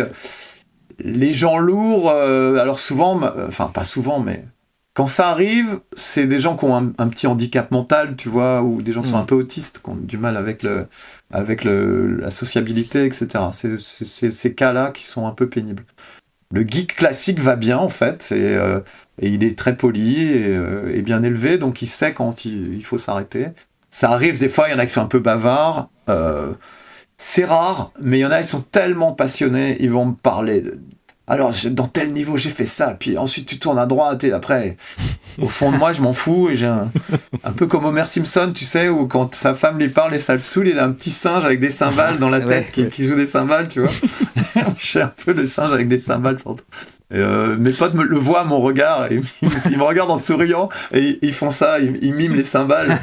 les gens lourds, alors souvent, enfin pas souvent, mais quand ça arrive, c'est des gens qui ont un petit handicap mental, tu vois, ou des gens qui sont un peu autistes, qui ont du mal avec la sociabilité, etc. C'est ces cas-là qui sont un peu pénibles. Le geek classique va bien, en fait, et il est très poli et bien élevé, donc il sait quand il faut s'arrêter. Ça arrive des fois, il y en a qui sont un peu bavards. C'est rare, mais il y en a qui sont tellement passionnés, ils vont me parler alors, dans tel niveau, j'ai fait ça, puis ensuite tu tournes à droite, et après, au fond de moi, je m'en fous, et j'ai un peu comme Homer Simpson, tu sais, où quand sa femme lui parle et ça le saoule, il a un petit singe avec des cymbales dans la tête qui joue des cymbales, tu vois. J'ai un peu le singe avec des cymbales. Mes potes le voient à mon regard, et ils me regardent en souriant, et ils font ça, ils miment les cymbales,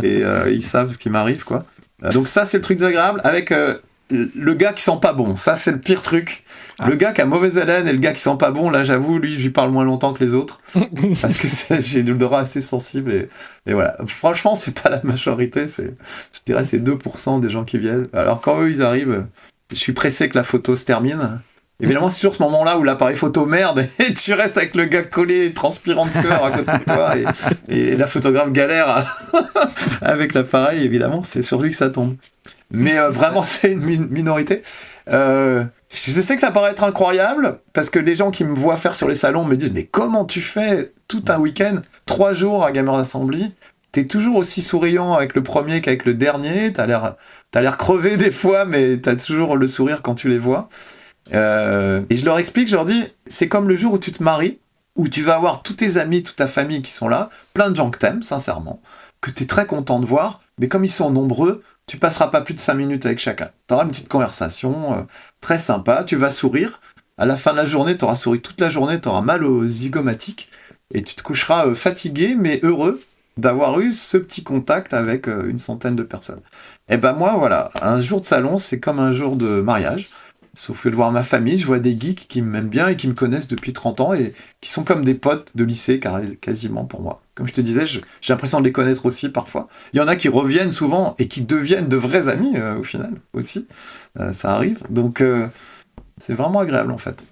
et ils savent ce qui m'arrive, quoi. Donc ça, c'est le truc désagréable, avec le gars qui sent pas bon, ça c'est le pire truc. Le gars qui a mauvaise haleine et le gars qui sent pas bon, là j'avoue, lui, je lui parle moins longtemps que les autres, parce que j'ai l'odorat assez sensible, et voilà. Franchement, c'est pas la majorité, je dirais c'est 2% des gens qui viennent. Alors quand eux ils arrivent, je suis pressé que la photo se termine. Évidemment, c'est toujours ce moment-là où l'appareil photo merde et tu restes avec le gars collé, transpirant de sueur à côté de toi et la photographe galère avec l'appareil, évidemment, c'est sur lui que ça tombe. Mais vraiment, c'est une minorité. Je sais que ça paraît être incroyable parce que les gens qui me voient faire sur les salons me disent « Mais comment tu fais tout un week-end, 3 jours à Gamers Assembly ? T'es toujours aussi souriant avec le premier qu'avec le dernier, t'as l'air crevé des fois, mais t'as toujours le sourire quand tu les vois. » Et je leur explique, je leur dis, c'est comme le jour où tu te maries, où tu vas avoir tous tes amis, toute ta famille qui sont là, plein de gens que t'aimes, sincèrement, que t'es très content de voir, mais comme ils sont nombreux, tu passeras pas plus de 5 minutes avec chacun. T'auras une petite conversation très sympa, tu vas sourire, à la fin de la journée, t'auras souri toute la journée, t'auras mal aux zygomatiques, et tu te coucheras fatigué, mais heureux d'avoir eu ce petit contact avec une centaine de personnes. Et ben moi, voilà, un jour de salon, c'est comme un jour de mariage. Sauf que de voir ma famille, je vois des geeks qui m'aiment bien et qui me connaissent depuis 30 ans et qui sont comme des potes de lycée quasiment pour moi. Comme je te disais, j'ai l'impression de les connaître aussi parfois. Il y en a qui reviennent souvent et qui deviennent de vrais amis au final aussi. Ça arrive. Donc c'est vraiment agréable en fait.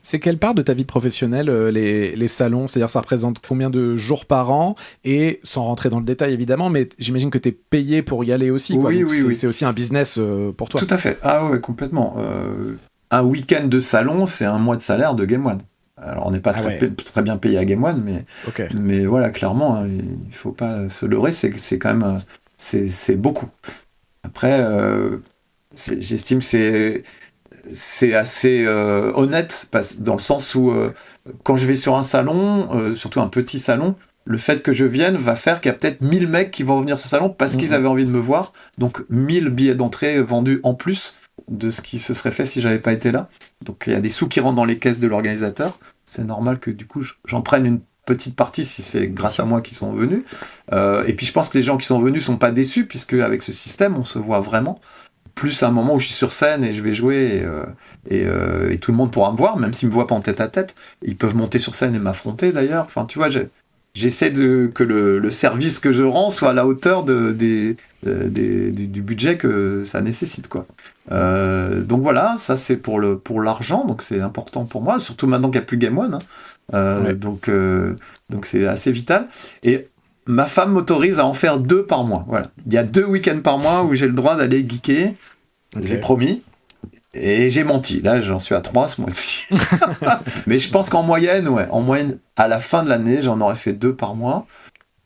C'est quelle part de ta vie professionnelle, les salons? C'est-à-dire, ça représente combien de jours par an? Et sans rentrer dans le détail, évidemment, mais j'imagine que tu es payé pour y aller aussi. Quoi. Oui. C'est aussi un business pour toi. Tout à fait. Ah ouais, complètement. Un week-end de salon, c'est un mois de salaire de Game One. Alors, on n'est pas très bien payé à Game One, mais voilà, clairement, hein, il ne faut pas se leurrer, c'est quand même c'est beaucoup. Après, j'estime que c'est assez honnête dans le sens où quand je vais sur un salon, surtout un petit salon, le fait que je vienne va faire qu'il y a peut-être 1000 mecs qui vont venir sur ce salon parce qu'ils avaient envie de me voir, donc 1000 billets d'entrée vendus en plus de ce qui se serait fait si j'avais pas été là. Donc il y a des sous qui rentrent dans les caisses de l'organisateur, c'est normal que du coup j'en prenne une petite partie si c'est grâce à moi qu'ils sont venus, et puis je pense que les gens qui sont venus sont pas déçus puisque avec ce système on se voit vraiment. Plus à un moment où je suis sur scène et je vais jouer et tout le monde pourra me voir, même s'ils me voient pas en tête à tête. Ils peuvent monter sur scène et m'affronter d'ailleurs. Enfin, tu vois, j'essaie que le service que je rends soit à la hauteur du budget que ça nécessite, quoi. Donc voilà, ça c'est pour l'argent, donc c'est important pour moi, surtout maintenant qu'il n'y a plus Game One. Donc c'est assez vital. Et ma femme m'autorise à en faire 2 par mois. Voilà. Il y a 2 week-ends par mois où j'ai le droit d'aller geeker. J'ai promis. Et j'ai menti. Là, j'en suis à 3 ce mois-ci. Mais je pense qu'en moyenne, à la fin de l'année, j'en aurais fait 2 par mois.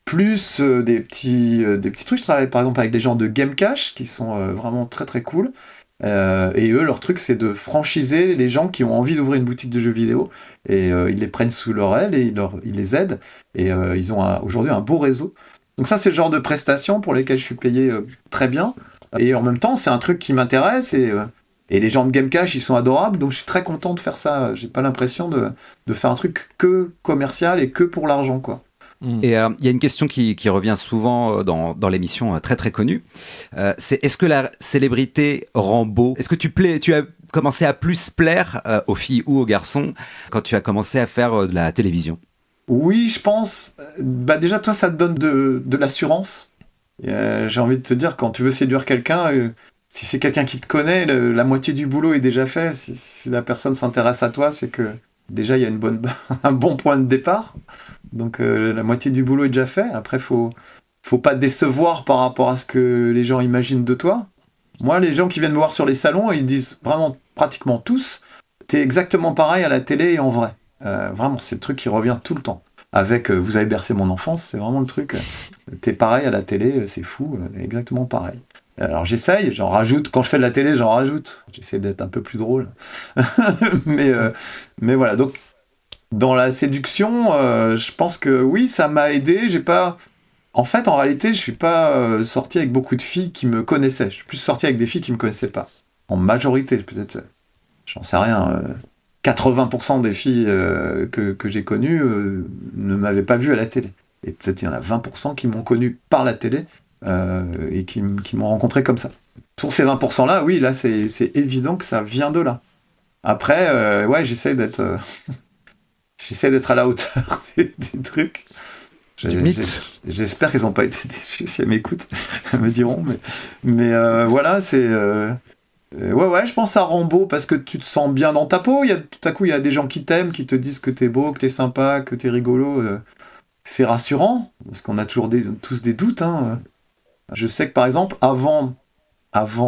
Plus des petits trucs. Je travaille par exemple avec des gens de Game Cash qui sont vraiment très très cool. Et eux, leur truc, c'est de franchiser les gens qui ont envie d'ouvrir une boutique de jeux vidéo. Et ils les prennent sous leur aile et ils les aident. Et ils ont aujourd'hui un beau réseau. Donc ça, c'est le genre de prestations pour lesquelles je suis payé très bien. Et en même temps, c'est un truc qui m'intéresse. Et les gens de Game Cash, ils sont adorables. Donc je suis très content de faire ça. J'ai pas l'impression de faire un truc que commercial et que pour l'argent, quoi. Et il y a une question qui revient souvent dans l'émission très très connue. C'est est-ce que la célébrité rend beau ? Est-ce que tu as commencé à plus plaire aux filles ou aux garçons quand tu as commencé à faire de la télévision ? Oui, je pense. Déjà, toi, ça te donne de l'assurance. J'ai envie de te dire, quand tu veux séduire quelqu'un, si c'est quelqu'un qui te connaît, la moitié du boulot est déjà fait. Si la personne s'intéresse à toi, c'est que déjà, il y a un bon point de départ. Donc la moitié du boulot est déjà fait. Après, faut pas décevoir par rapport à ce que les gens imaginent de toi. Moi, les gens qui viennent me voir sur les salons, ils disent vraiment pratiquement tous, t'es exactement pareil à la télé et en vrai. Vraiment, c'est le truc qui revient tout le temps. Avec Vous avez bercé mon enfance, c'est vraiment le truc. T'es pareil à la télé, c'est fou, exactement pareil. Alors j'essaye, j'en rajoute. Quand je fais de la télé, j'en rajoute. J'essaie d'être un peu plus drôle. mais voilà, donc dans la séduction, je pense que oui, ça m'a aidé. En fait, en réalité, je suis pas sorti avec beaucoup de filles qui me connaissaient. Je suis plus sorti avec des filles qui me connaissaient pas. En majorité, peut-être, j'en sais rien. 80% des filles que j'ai connues ne m'avaient pas vu à la télé. Et peut-être il y en a 20% qui m'ont connu par la télé et qui m'ont rencontré comme ça. Pour ces 20%-là, oui, là, c'est évident que ça vient de là. Après, j'essaie d'être à la hauteur du truc. J'espère qu'ils n'ont pas été déçus si elles m'écoutent. Elles me diront. Mais voilà, c'est... je pense à rend beau parce que tu te sens bien dans ta peau. Tout à coup, il y a des gens qui t'aiment, qui te disent que t'es beau, que t'es sympa, que t'es rigolo. C'est rassurant, parce qu'on a toujours tous des doutes. Hein. Je sais que, par exemple, avant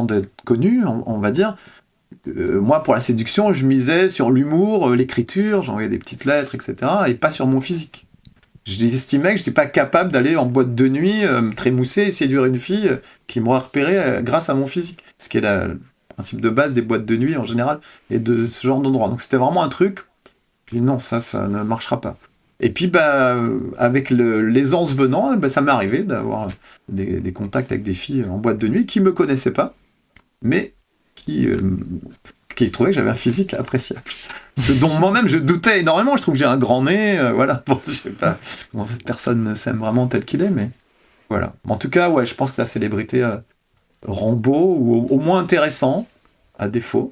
d'être connu, on va dire, moi, pour la séduction, je misais sur l'humour, l'écriture, j'envoyais des petites lettres, etc., et pas sur mon physique. J'estimais que je n'étais pas capable d'aller en boîte de nuit, me trémousser et séduire une fille qui m'aurait repéré grâce à mon physique. Ce qui est le principe de base des boîtes de nuit en général, et de ce genre d'endroit. Donc c'était vraiment un truc, je dis non, ça ne marchera pas. Et puis, avec l'aisance venant, ça m'est arrivé d'avoir des contacts avec des filles en boîte de nuit qui ne me connaissaient pas, mais qui trouvaient que j'avais un physique appréciable. Ce dont moi-même je doutais énormément. Je trouve que j'ai un grand nez, voilà. Bon, je sais pas, cette personne ne s'aime vraiment tel qu'il est, mais voilà. En tout cas, je pense que la célébrité rend beau, ou au moins intéressant, à défaut.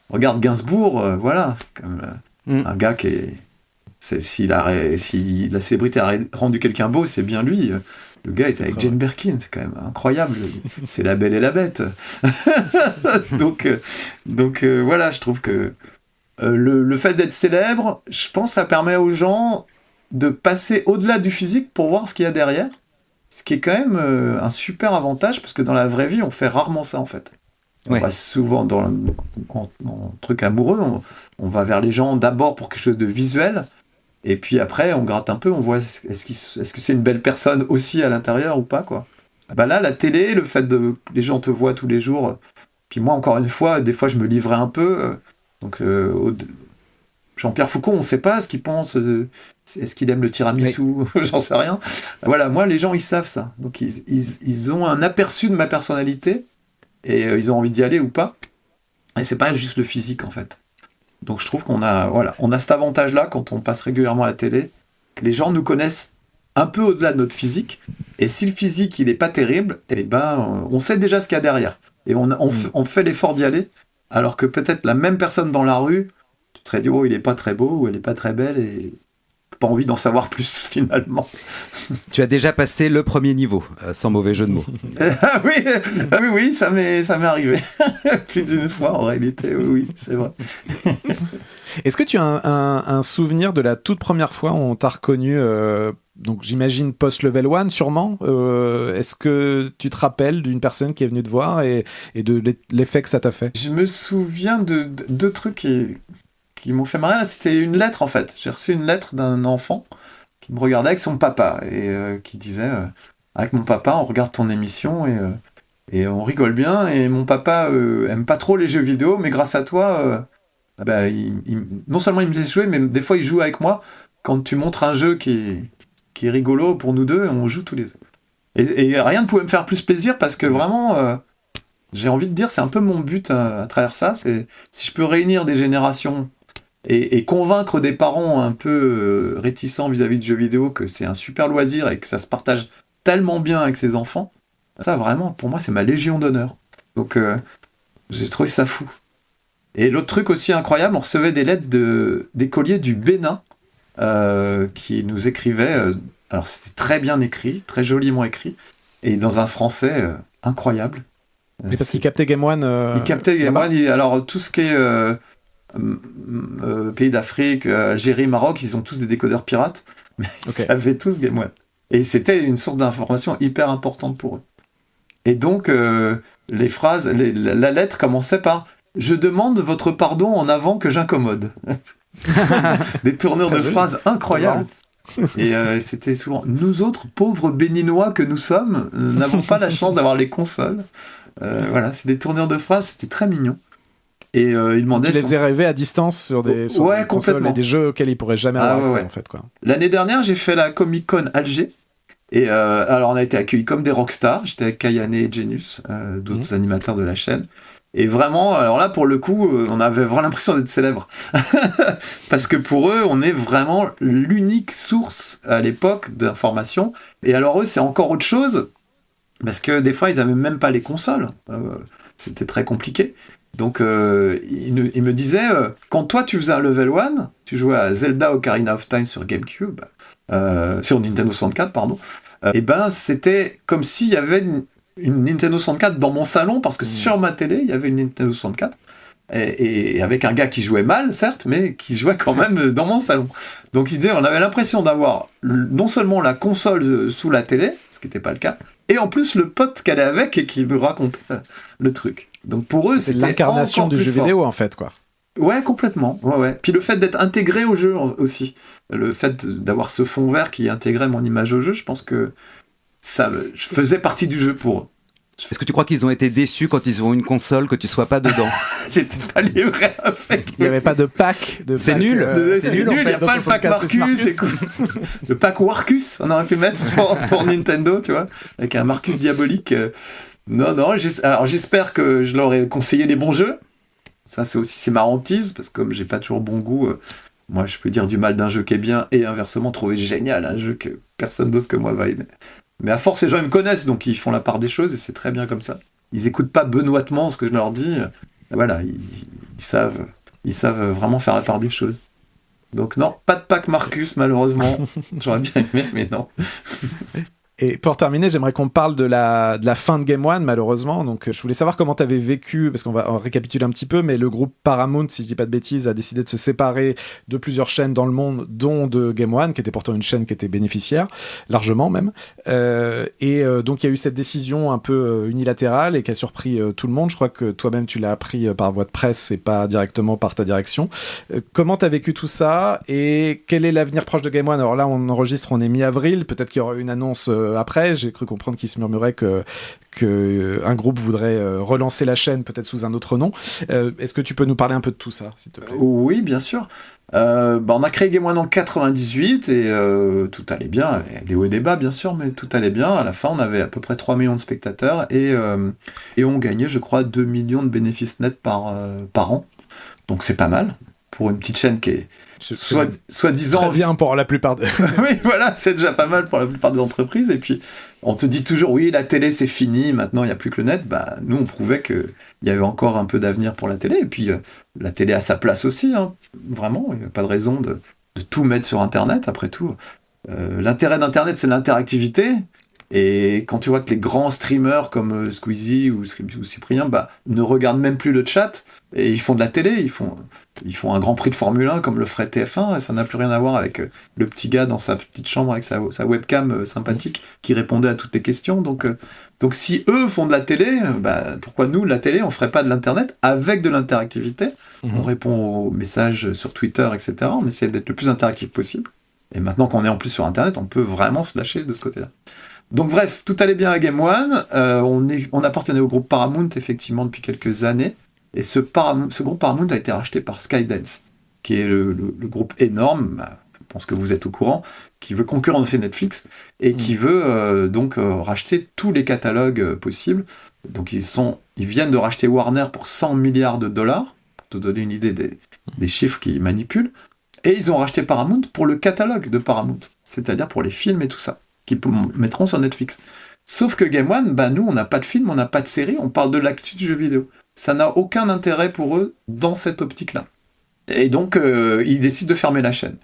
Regarde Gainsbourg, voilà, c'est comme un gars qui est... Si la célébrité a rendu quelqu'un beau, c'est bien lui. Le gars était avec Jane Birkin, c'est quand même incroyable. C'est La Belle et la Bête. donc voilà, je trouve que le fait d'être célèbre, je pense que ça permet aux gens de passer au-delà du physique pour voir ce qu'il y a derrière. Ce qui est quand même un super avantage, parce que dans la vraie vie, on fait rarement ça, en fait. On va souvent en truc amoureux, on va vers les gens d'abord pour quelque chose de visuel, et puis après, on gratte un peu, on voit est-ce que c'est une belle personne aussi à l'intérieur ou pas, quoi. Là, la télé, le fait que les gens te voient tous les jours, puis moi, encore une fois, des fois, je me livrais un peu. Jean-Pierre Foucault, on ne sait pas ce qu'il pense, est-ce qu'il aime le tiramisu, j'en sais rien. Voilà, moi, les gens, ils savent ça. Donc, ils ont un aperçu de ma personnalité, et ils ont envie d'y aller ou pas. Et c'est pas juste le physique, en fait. Donc je trouve qu'on a cet avantage-là quand on passe régulièrement à la télé. Les gens nous connaissent un peu au-delà de notre physique. Et si le physique, il est pas terrible, on sait déjà ce qu'il y a derrière. Et on fait l'effort d'y aller. Alors que peut-être la même personne dans la rue, tu te serais dit, il est pas très beau, ou elle est pas très belle, et pas envie d'en savoir plus, finalement. Tu as déjà passé le premier niveau, sans mauvais jeu de mots. Oui, ça m'est arrivé. Plus d'une fois, en réalité, oui, c'est vrai. Est-ce que tu as un souvenir de la toute première fois où on t'a reconnu donc j'imagine post-level 1 sûrement. Est-ce que tu te rappelles d'une personne qui est venue te voir et de l'effet que ça t'a fait? Je me souviens de deux trucs qui m'ont fait marrer. Là, c'était une lettre en fait. J'ai reçu une lettre d'un enfant qui me regardait avec son papa et qui disait avec mon papa on regarde ton émission et on rigole bien et mon papa aime pas trop les jeux vidéo mais grâce à toi non seulement il me laisse jouer mais des fois il joue avec moi quand tu montres un jeu qui est rigolo pour nous deux et on joue tous les deux. Et rien ne pouvait me faire plus plaisir parce que vraiment j'ai envie de dire c'est un peu mon but à travers ça, c'est si je peux réunir des générations et convaincre des parents un peu réticents vis-à-vis de jeux vidéo que c'est un super loisir et que ça se partage tellement bien avec ses enfants, ça vraiment, pour moi, c'est ma légion d'honneur. Donc, j'ai trouvé ça fou. Et l'autre truc aussi incroyable, on recevait des lettres d'écoliers du Bénin qui nous écrivaient. Alors, c'était très bien écrit, très joliment écrit, et dans un français incroyable. Mais parce qu'il captait Game One. Il captait Game One. Alors, tout ce qui est pays d'Afrique, Algérie, Maroc, ils ont tous des décodeurs pirates, mais ils savaient tous Game One. Et c'était une source d'information hyper importante pour eux. Et donc, les phrases, la lettre commençait par « Je demande votre pardon en avant que j'incommode ». Des tournures de phrases incroyables. Et c'était souvent « Nous autres, pauvres béninois que nous sommes, n'avons pas la chance d'avoir les consoles ». Voilà, c'est des tournures de phrases, c'était très mignon. Et il demandait... Tu les faisais rêver à distance sur des consoles et des jeux auxquels ils pourraient jamais avoir accès, en fait, quoi. L'année dernière, j'ai fait la Comic-Con Alger. Et alors, on a été accueillis comme des rockstars. J'étais avec Kayane et Genius, d'autres animateurs de la chaîne. Et vraiment, alors là, pour le coup, on avait vraiment l'impression d'être célèbres. Parce que pour eux, on est vraiment l'unique source à l'époque d'information. Et alors, eux, c'est encore autre chose. Parce que des fois, ils n'avaient même pas les consoles. C'était très compliqué. Donc, il me disait, quand toi, tu faisais un level 1, tu jouais à Zelda Ocarina of Time sur GameCube, sur Nintendo 64, pardon, et ben, c'était comme s'il y avait une Nintendo 64 dans mon salon, parce que sur ma télé, il y avait une Nintendo 64, et avec un gars qui jouait mal, certes, mais qui jouait quand même dans mon salon. Donc, il disait, on avait l'impression d'avoir non seulement la console sous la télé, ce qui n'était pas le cas, et en plus le pote qu'elle est avec et qui nous racontait le truc. Donc pour eux, c'était l'incarnation du jeu vidéo en fait, quoi. Ouais, complètement. Ouais. Puis le fait d'être intégré au jeu aussi, le fait d'avoir ce fond vert qui intégrait mon image au jeu, je pense que je faisais partie du jeu pour eux. Est-ce que tu crois qu'ils ont été déçus quand ils ont une console que tu sois pas dedans? J'étais pas livré avec. Il n'y avait pas de pack. C'est nul. C'est nul. Il n'y a pas le pack Marcus. C'est cool. Le pack Warcus, on aurait pu mettre pour Nintendo, tu vois, avec un Marcus diabolique. Non. Alors j'espère que je leur ai conseillé les bons jeux. Ça, c'est ma hantise parce que comme j'ai pas toujours bon goût, moi je peux dire du mal d'un jeu qui est bien et inversement trouver génial un jeu que personne d'autre que moi va aimer. Mais à force, les gens ils me connaissent, donc ils font la part des choses et c'est très bien comme ça. Ils écoutent pas benoîtement ce que je leur dis. Voilà, ils savent vraiment faire la part des choses. Donc non, pas de pack Marcus malheureusement. J'aurais bien aimé, mais non. Et pour terminer, j'aimerais qu'on parle de la fin de Game One, malheureusement. Donc, je voulais savoir comment tu avais vécu, parce qu'on va récapituler un petit peu, mais le groupe Paramount, si je dis pas de bêtises, a décidé de se séparer de plusieurs chaînes dans le monde, dont de Game One, qui était pourtant une chaîne qui était bénéficiaire, largement même. Donc, il y a eu cette décision un peu unilatérale et qui a surpris tout le monde. Je crois que toi-même, tu l'as appris par voie de presse et pas directement par ta direction. Comment tu as vécu tout ça et quel est l'avenir proche de Game One? Alors là, on enregistre, on est mi-avril. Peut-être qu'il y aura une annonce après, j'ai cru comprendre qu'il se murmurait que un groupe voudrait relancer la chaîne peut-être sous un autre nom. Est-ce que tu peux nous parler un peu de tout ça, s'il te plaît? Oui, bien sûr. On a créé Game One en 98 et tout allait bien. Il y a des hauts et des bas, bien sûr, mais tout allait bien. À la fin, on avait à peu près 3 millions de spectateurs et on gagnait, je crois, 2 millions de bénéfices nets par an. Donc c'est pas mal pour une petite chaîne qui est soi-disant très bien pour la plupart des... Oui, voilà, c'est déjà pas mal pour la plupart des entreprises. Et puis, on te dit toujours, oui, la télé, c'est fini, maintenant, il n'y a plus que le net. Nous, on prouvait qu'il y avait encore un peu d'avenir pour la télé. Et puis, la télé a sa place aussi, hein. Vraiment. Il n'y a pas de raison de tout mettre sur Internet, après tout. L'intérêt d'Internet, c'est l'interactivité. Et quand tu vois que les grands streamers comme Squeezie ou Cyprien ne regardent même plus le chat, et ils font de la télé, ils font un Grand Prix de Formule 1 comme le ferait TF1, et ça n'a plus rien à voir avec le petit gars dans sa petite chambre avec sa webcam sympathique qui répondait à toutes les questions. Donc si eux font de la télé, pourquoi nous, la télé, on ferait pas de l'internet avec de l'interactivité? On répond aux messages sur Twitter, etc. On essaie d'être le plus interactif possible. Et maintenant qu'on est en plus sur internet, on peut vraiment se lâcher de ce côté-là. Donc bref, tout allait bien à Game One. On appartenait au groupe Paramount, effectivement, depuis quelques années. Et ce groupe Paramount a été racheté par Skydance, qui est le groupe énorme, je pense que vous êtes au courant, qui veut concurrencer Netflix et qui veut racheter tous les catalogues possibles. Donc ils viennent de racheter Warner pour 100 milliards de dollars, pour te donner une idée des chiffres qu'ils manipulent. Et ils ont racheté Paramount pour le catalogue de Paramount, c'est-à-dire pour les films et tout ça, qu'ils mettront sur Netflix. Sauf que Game One, nous, on n'a pas de film, on n'a pas de série, on parle de l'actu du jeu vidéo. Ça n'a aucun intérêt pour eux dans cette optique-là. Et donc, ils décident de fermer la chaîne.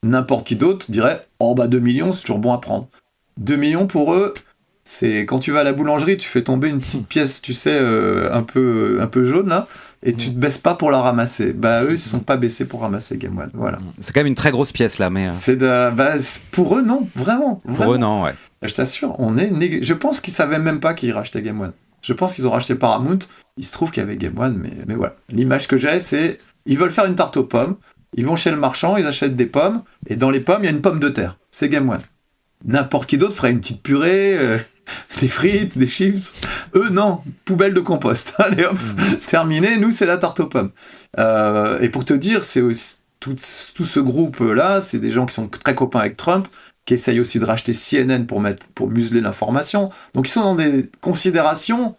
N'importe qui d'autre dirait « 2 millions, c'est toujours bon à prendre ». 2 millions, pour eux, c'est quand tu vas à la boulangerie, tu fais tomber une petite pièce, tu sais, un peu jaune, là, et tu te baisses pas pour la ramasser. Eux, ils se sont pas baissés pour ramasser Game One, voilà. C'est quand même une très grosse pièce, là, mais... pour eux, non, vraiment. Pour eux, non, ouais. Je t'assure, je pense qu'ils savaient même pas qu'ils rachetaient Game One. Je pense qu'ils ont racheté Paramount, il se trouve qu'il y avait Game One, mais voilà. L'image que j'ai, c'est, ils veulent faire une tarte aux pommes, ils vont chez le marchand, ils achètent des pommes, et dans les pommes, il y a une pomme de terre. C'est Game One. N'importe qui d'autre ferait une petite purée, des frites, des chips. Eux, non, poubelle de compost. Allez hop, terminé, nous, c'est la tarte aux pommes. Et pour te dire, c'est aussi, tout ce groupe-là, c'est des gens qui sont très copains avec Trump, qui essayent aussi de racheter CNN pour museler l'information. Donc ils sont dans des considérations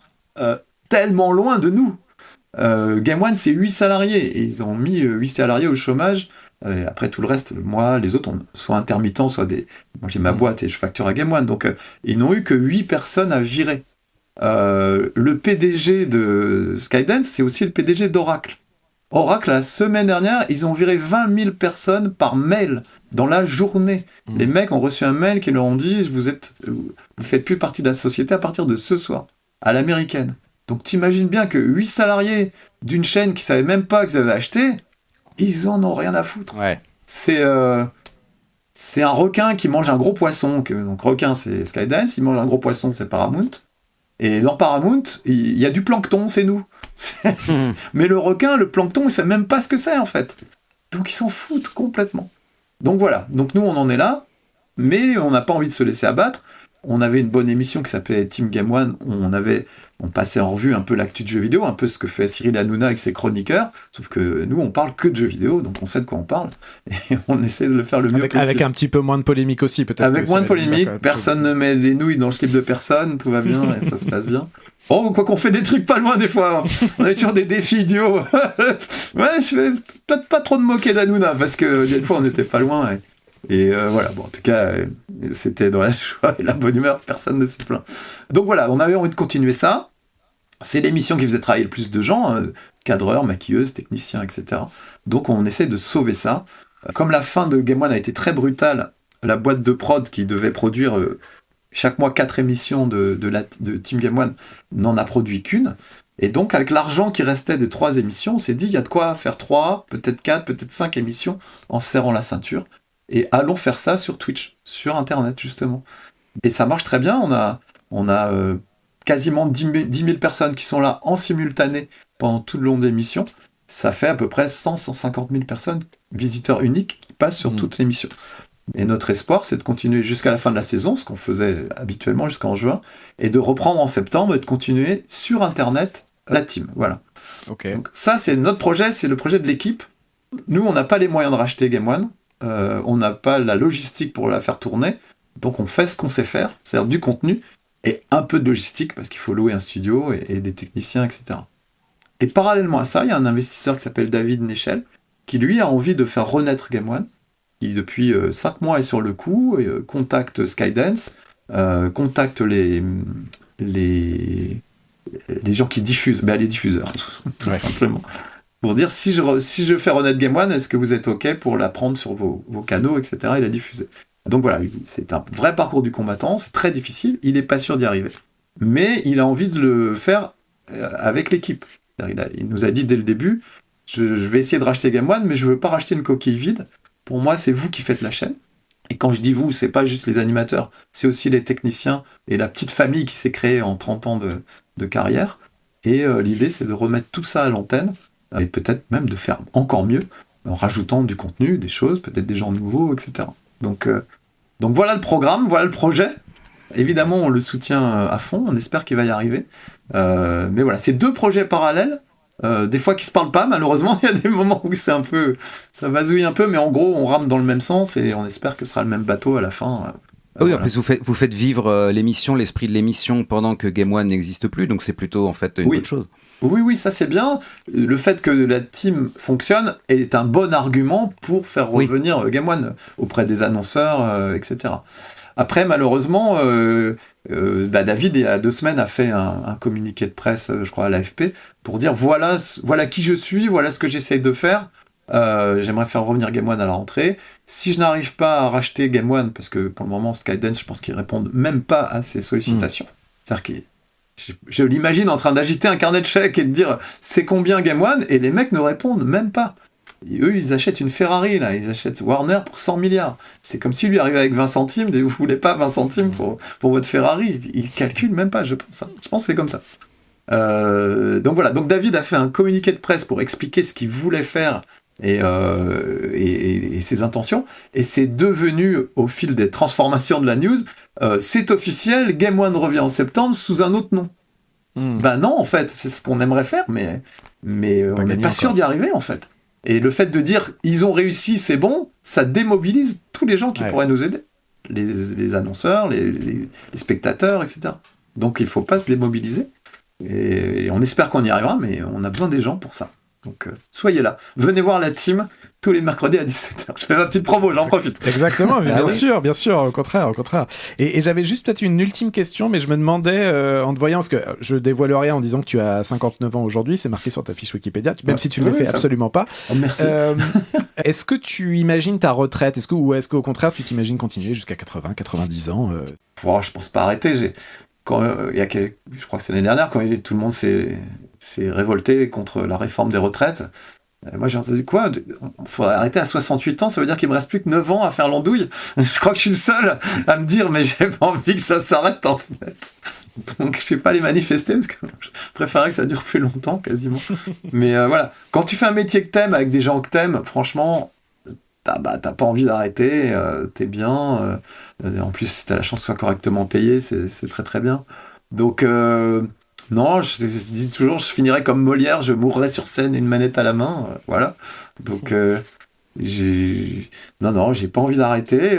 tellement loin de nous. Game One, c'est 8 salariés, et ils ont mis 8 salariés au chômage. Après tout le reste, moi, les autres, soit intermittents, soit des... Moi j'ai ma boîte et je facture à Game One, donc ils n'ont eu que 8 personnes à virer. Le PDG de Skydance, c'est aussi le PDG d'Oracle. Oracle, la semaine dernière, ils ont viré 20 000 personnes par mail dans la journée. Les mecs ont reçu un mail qui leur ont dit « Vous faites plus partie de la société à partir de ce soir », à l'américaine. Donc t'imagines bien que 8 salariés d'une chaîne qui ne savaient même pas qu'ils avaient acheté, ils en ont rien à foutre. Ouais. C'est un requin qui mange un gros poisson. Donc requin, c'est Skydance, il mange un gros poisson, c'est Paramount. Et dans Paramount, il y a du plancton, c'est nous. Mais le requin, le plancton, il ne sait même pas ce que c'est, en fait. Donc ils s'en foutent complètement. Donc voilà, donc nous on en est là, mais on n'a pas envie de se laisser abattre. On avait une bonne émission qui s'appelait Team Game One, où on passait en revue un peu l'actu de jeux vidéo, un peu ce que fait Cyril Hanouna avec ses chroniqueurs, sauf que nous on parle que de jeux vidéo, donc on sait de quoi on parle, et on essaie de le faire le mieux possible. Avec un petit peu moins de polémique aussi, peut-être. Avec moins de polémique, personne ne met les nouilles dans le slip de personne, tout va bien, et ça se passe bien. Oh, quoi qu'on fait des trucs pas loin des fois. On a toujours des défis idiots. Ouais, je vais peut-être pas trop de moquer d'Hanouna, parce que des fois on n'était pas loin. Et voilà, bon, en tout cas, c'était dans la joie et la bonne humeur, personne ne s'est plaint. Donc voilà, on avait envie de continuer ça. C'est l'émission qui faisait travailler le plus de gens, cadreurs, maquilleuses, techniciens, etc. Donc on essaie de sauver ça. Comme la fin de Game One a été très brutale, la boîte de prod qui devait produire chaque mois 4 émissions de Team Game One n'en a produit qu'une. Et donc, avec l'argent qui restait des 3 émissions, on s'est dit, il y a de quoi faire 3, peut-être 4, peut-être 5 émissions en serrant la ceinture. Et allons faire ça sur Twitch, sur Internet, justement. Et ça marche très bien. On a quasiment 10 000 personnes qui sont là en simultané pendant tout le long de l'émission. Ça fait à peu près 150 000 personnes, visiteurs uniques, qui passent sur toute l'émission. Et notre espoir, c'est de continuer jusqu'à la fin de la saison, ce qu'on faisait habituellement jusqu'en juin, et de reprendre en septembre et de continuer sur Internet la team. Voilà. Okay. Donc ça, c'est notre projet, c'est le projet de l'équipe. Nous, on n'a pas les moyens de racheter Game One, on n'a pas la logistique pour la faire tourner, donc on fait ce qu'on sait faire, c'est-à-dire du contenu et un peu de logistique, parce qu'il faut louer un studio et des techniciens, etc. Et parallèlement à ça, il y a un investisseur qui s'appelle David Nechel, qui lui a envie de faire renaître Game One, qui depuis 5 mois est sur le coup, contacte Skydance, contacte les gens qui diffusent, les diffuseurs, tout simplement, pour dire si je fais renaître Game One, est-ce que vous êtes OK pour la prendre sur vos canaux, etc., et la diffuser. Donc voilà, c'est un vrai parcours du combattant, c'est très difficile, il n'est pas sûr d'y arriver. Mais il a envie de le faire avec l'équipe. Il nous a dit dès le début, je vais essayer de racheter Game One, mais je ne veux pas racheter une coquille vide. Pour moi, c'est vous qui faites la chaîne. Et quand je dis vous, c'est pas juste les animateurs, c'est aussi les techniciens et la petite famille qui s'est créée en 30 ans de carrière. Et l'idée, c'est de remettre tout ça à l'antenne, et peut-être même de faire encore mieux, en rajoutant du contenu, des choses, peut-être des gens nouveaux, etc. Donc voilà le programme, voilà le projet. Évidemment, on le soutient à fond, on espère qu'il va y arriver. Mais voilà, c'est 2 projets parallèles, des fois qui se parlent pas, malheureusement. Il y a des moments où ça vasouille un peu, mais en gros, on rame dans le même sens et on espère que ce sera le même bateau à la fin. Oui, Voilà. en plus vous faites vivre l'émission, l'esprit de l'émission pendant que Game One n'existe plus, donc c'est plutôt en fait une bonne chose. Oui, ça c'est bien. Le fait que la team fonctionne est un bon argument pour faire revenir Game One auprès des annonceurs, etc. Après, malheureusement, David, il y a 2 semaines, a fait un communiqué de presse, je crois, à l'AFP, pour dire voilà qui je suis, voilà ce que j'essaye de faire. J'aimerais faire revenir Game One à la rentrée. Si je n'arrive pas à racheter Game One, parce que pour le moment, Skydance, je pense qu'ils répondent même pas à ces sollicitations. C'est-à-dire que je l'imagine en train d'agiter un carnet de chèques et de dire c'est combien Game One, et les mecs ne répondent même pas. Et eux, ils achètent une Ferrari, là, ils achètent Warner pour 100 milliards. C'est comme si lui arrivait avec 20 centimes, vous voulez pas 20 centimes pour votre Ferrari. Il calcule même pas, je pense. Je pense que c'est comme ça. Donc voilà, donc David a fait un communiqué de presse pour expliquer ce qu'il voulait faire et ses intentions, et c'est devenu, au fil des transformations de la news, c'est officiel, Game One revient en septembre sous un autre nom. Ben non, en fait, c'est ce qu'on aimerait faire, mais on n'est pas sûr d'y arriver, en fait. Et le fait de dire ils ont réussi, c'est bon, ça démobilise tous les gens qui pourraient nous aider. Les annonceurs, les spectateurs, etc. Donc il ne faut pas se démobiliser. Et on espère qu'on y arrivera, mais on a besoin des gens pour ça. Donc soyez là. Venez voir la team tous les mercredis à 17h. Je fais ma petite promo, j'en profite. Exactement, mais bien sûr, au contraire. Et j'avais juste peut-être une ultime question, mais je me demandais, en te voyant, parce que je dévoile rien en disant que tu as 59 ans aujourd'hui, c'est marqué sur ta fiche Wikipédia, même si tu ne le fais absolument pas. Oh, merci. Est-ce que tu imagines ta retraite, ou est-ce qu'au contraire, tu t'imagines continuer jusqu'à 80, 90 ans Je pense pas arrêter. Je crois que c'est l'année dernière, quand tout le monde s'est révolté contre la réforme des retraites. Moi j'ai entendu quoi ? Il faudrait arrêter à 68 ans, ça veut dire qu'il me reste plus que 9 ans à faire l'andouille. Je crois que je suis le seul à me dire, mais j'ai pas envie que ça s'arrête en fait. Donc je sais pas les manifester, parce que je préférerais que ça dure plus longtemps quasiment. Mais voilà, quand tu fais un métier que t'aimes avec des gens que t'aimes, franchement, t'as pas envie d'arrêter, t'es bien. En plus, si t'as la chance de soit correctement payé, c'est très très bien. Donc non, je dis toujours, je finirai comme Molière, je mourrai sur scène une manette à la main, voilà. Donc j'ai pas envie d'arrêter.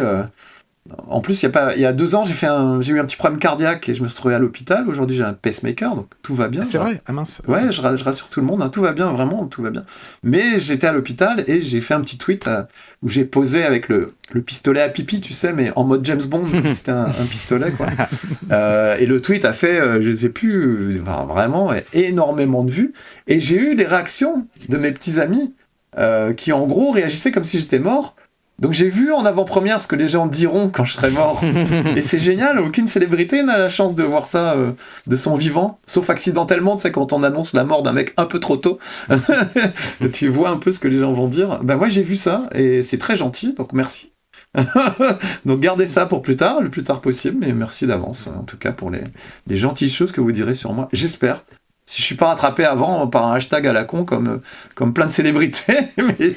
En plus, il y a 2 ans, j'ai eu un petit problème cardiaque et je me suis retrouvé à l'hôpital. Aujourd'hui, j'ai un pacemaker, donc tout va bien. C'est vrai, ah mince. Ouais, je rassure tout le monde, hein, tout va bien, vraiment, tout va bien. Mais j'étais à l'hôpital et j'ai fait un petit tweet où j'ai posé avec le pistolet à pipi, tu sais, mais en mode James Bond, c'était un pistolet, quoi. Et le tweet a fait, je sais plus, vraiment énormément de vues. Et j'ai eu les réactions de mes petits amis qui, en gros, réagissaient comme si j'étais mort. Donc j'ai vu en avant-première ce que les gens diront quand je serai mort. Et c'est génial, aucune célébrité n'a la chance de voir ça de son vivant, sauf accidentellement, tu sais, quand on annonce la mort d'un mec un peu trop tôt. Tu vois un peu ce que les gens vont dire. Ben moi j'ai vu ça, et c'est très gentil, donc merci. Donc gardez ça pour plus tard, le plus tard possible, mais merci d'avance, en tout cas pour les gentilles choses que vous direz sur moi. J'espère. Si je suis pas rattrapé avant par un hashtag à la con comme plein de célébrités, mais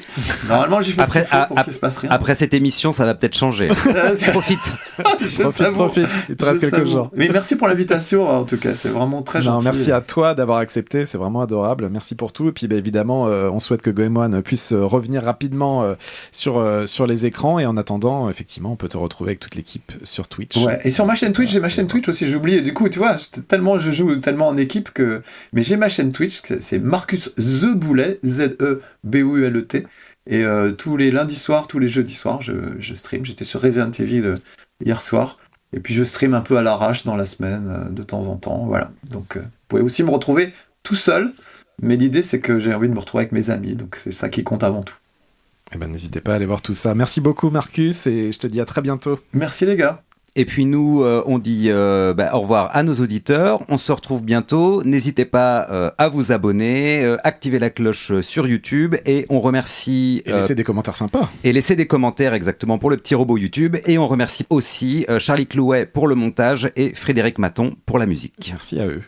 normalement j'ai fait ce qu'il faut pour qu'il se passe rien. Après cette émission, ça va peut-être changer. Profite. Profite. Il te reste quelques jours. Mais merci pour l'invitation, en tout cas, c'est vraiment très gentil. Merci à toi d'avoir accepté, c'est vraiment adorable. Merci pour tout. Et puis évidemment, on souhaite que Game One puisse revenir rapidement sur les écrans. Et en attendant, effectivement, on peut te retrouver avec toute l'équipe sur Twitch. Ouais. Et sur ma chaîne Twitch, j'ai ma chaîne Twitch aussi. J'ai oublié. Du coup, tu vois, je joue tellement en équipe que. Mais j'ai ma chaîne Twitch, c'est Marcus The Boulet, Z-E-B-O-U-L-E-T. Et tous les lundis soirs, tous les jeudis soirs, je stream. J'étais sur Resident Evil hier soir. Et puis je stream un peu à l'arrache dans la semaine, de temps en temps. Voilà. Donc vous pouvez aussi me retrouver tout seul. Mais l'idée, c'est que j'ai envie de me retrouver avec mes amis. Donc c'est ça qui compte avant tout. Eh ben, n'hésitez pas à aller voir tout ça. Merci beaucoup Marcus et je te dis à très bientôt. Merci les gars. Et puis nous, on dit au revoir à nos auditeurs. On se retrouve bientôt. N'hésitez pas à vous abonner, activer la cloche sur YouTube. Et on remercie... Et laissez des commentaires sympas. Et laissez des commentaires exactement pour le petit robot YouTube. Et on remercie aussi Charlie Clouet pour le montage et Frédéric Maton pour la musique. Merci à eux.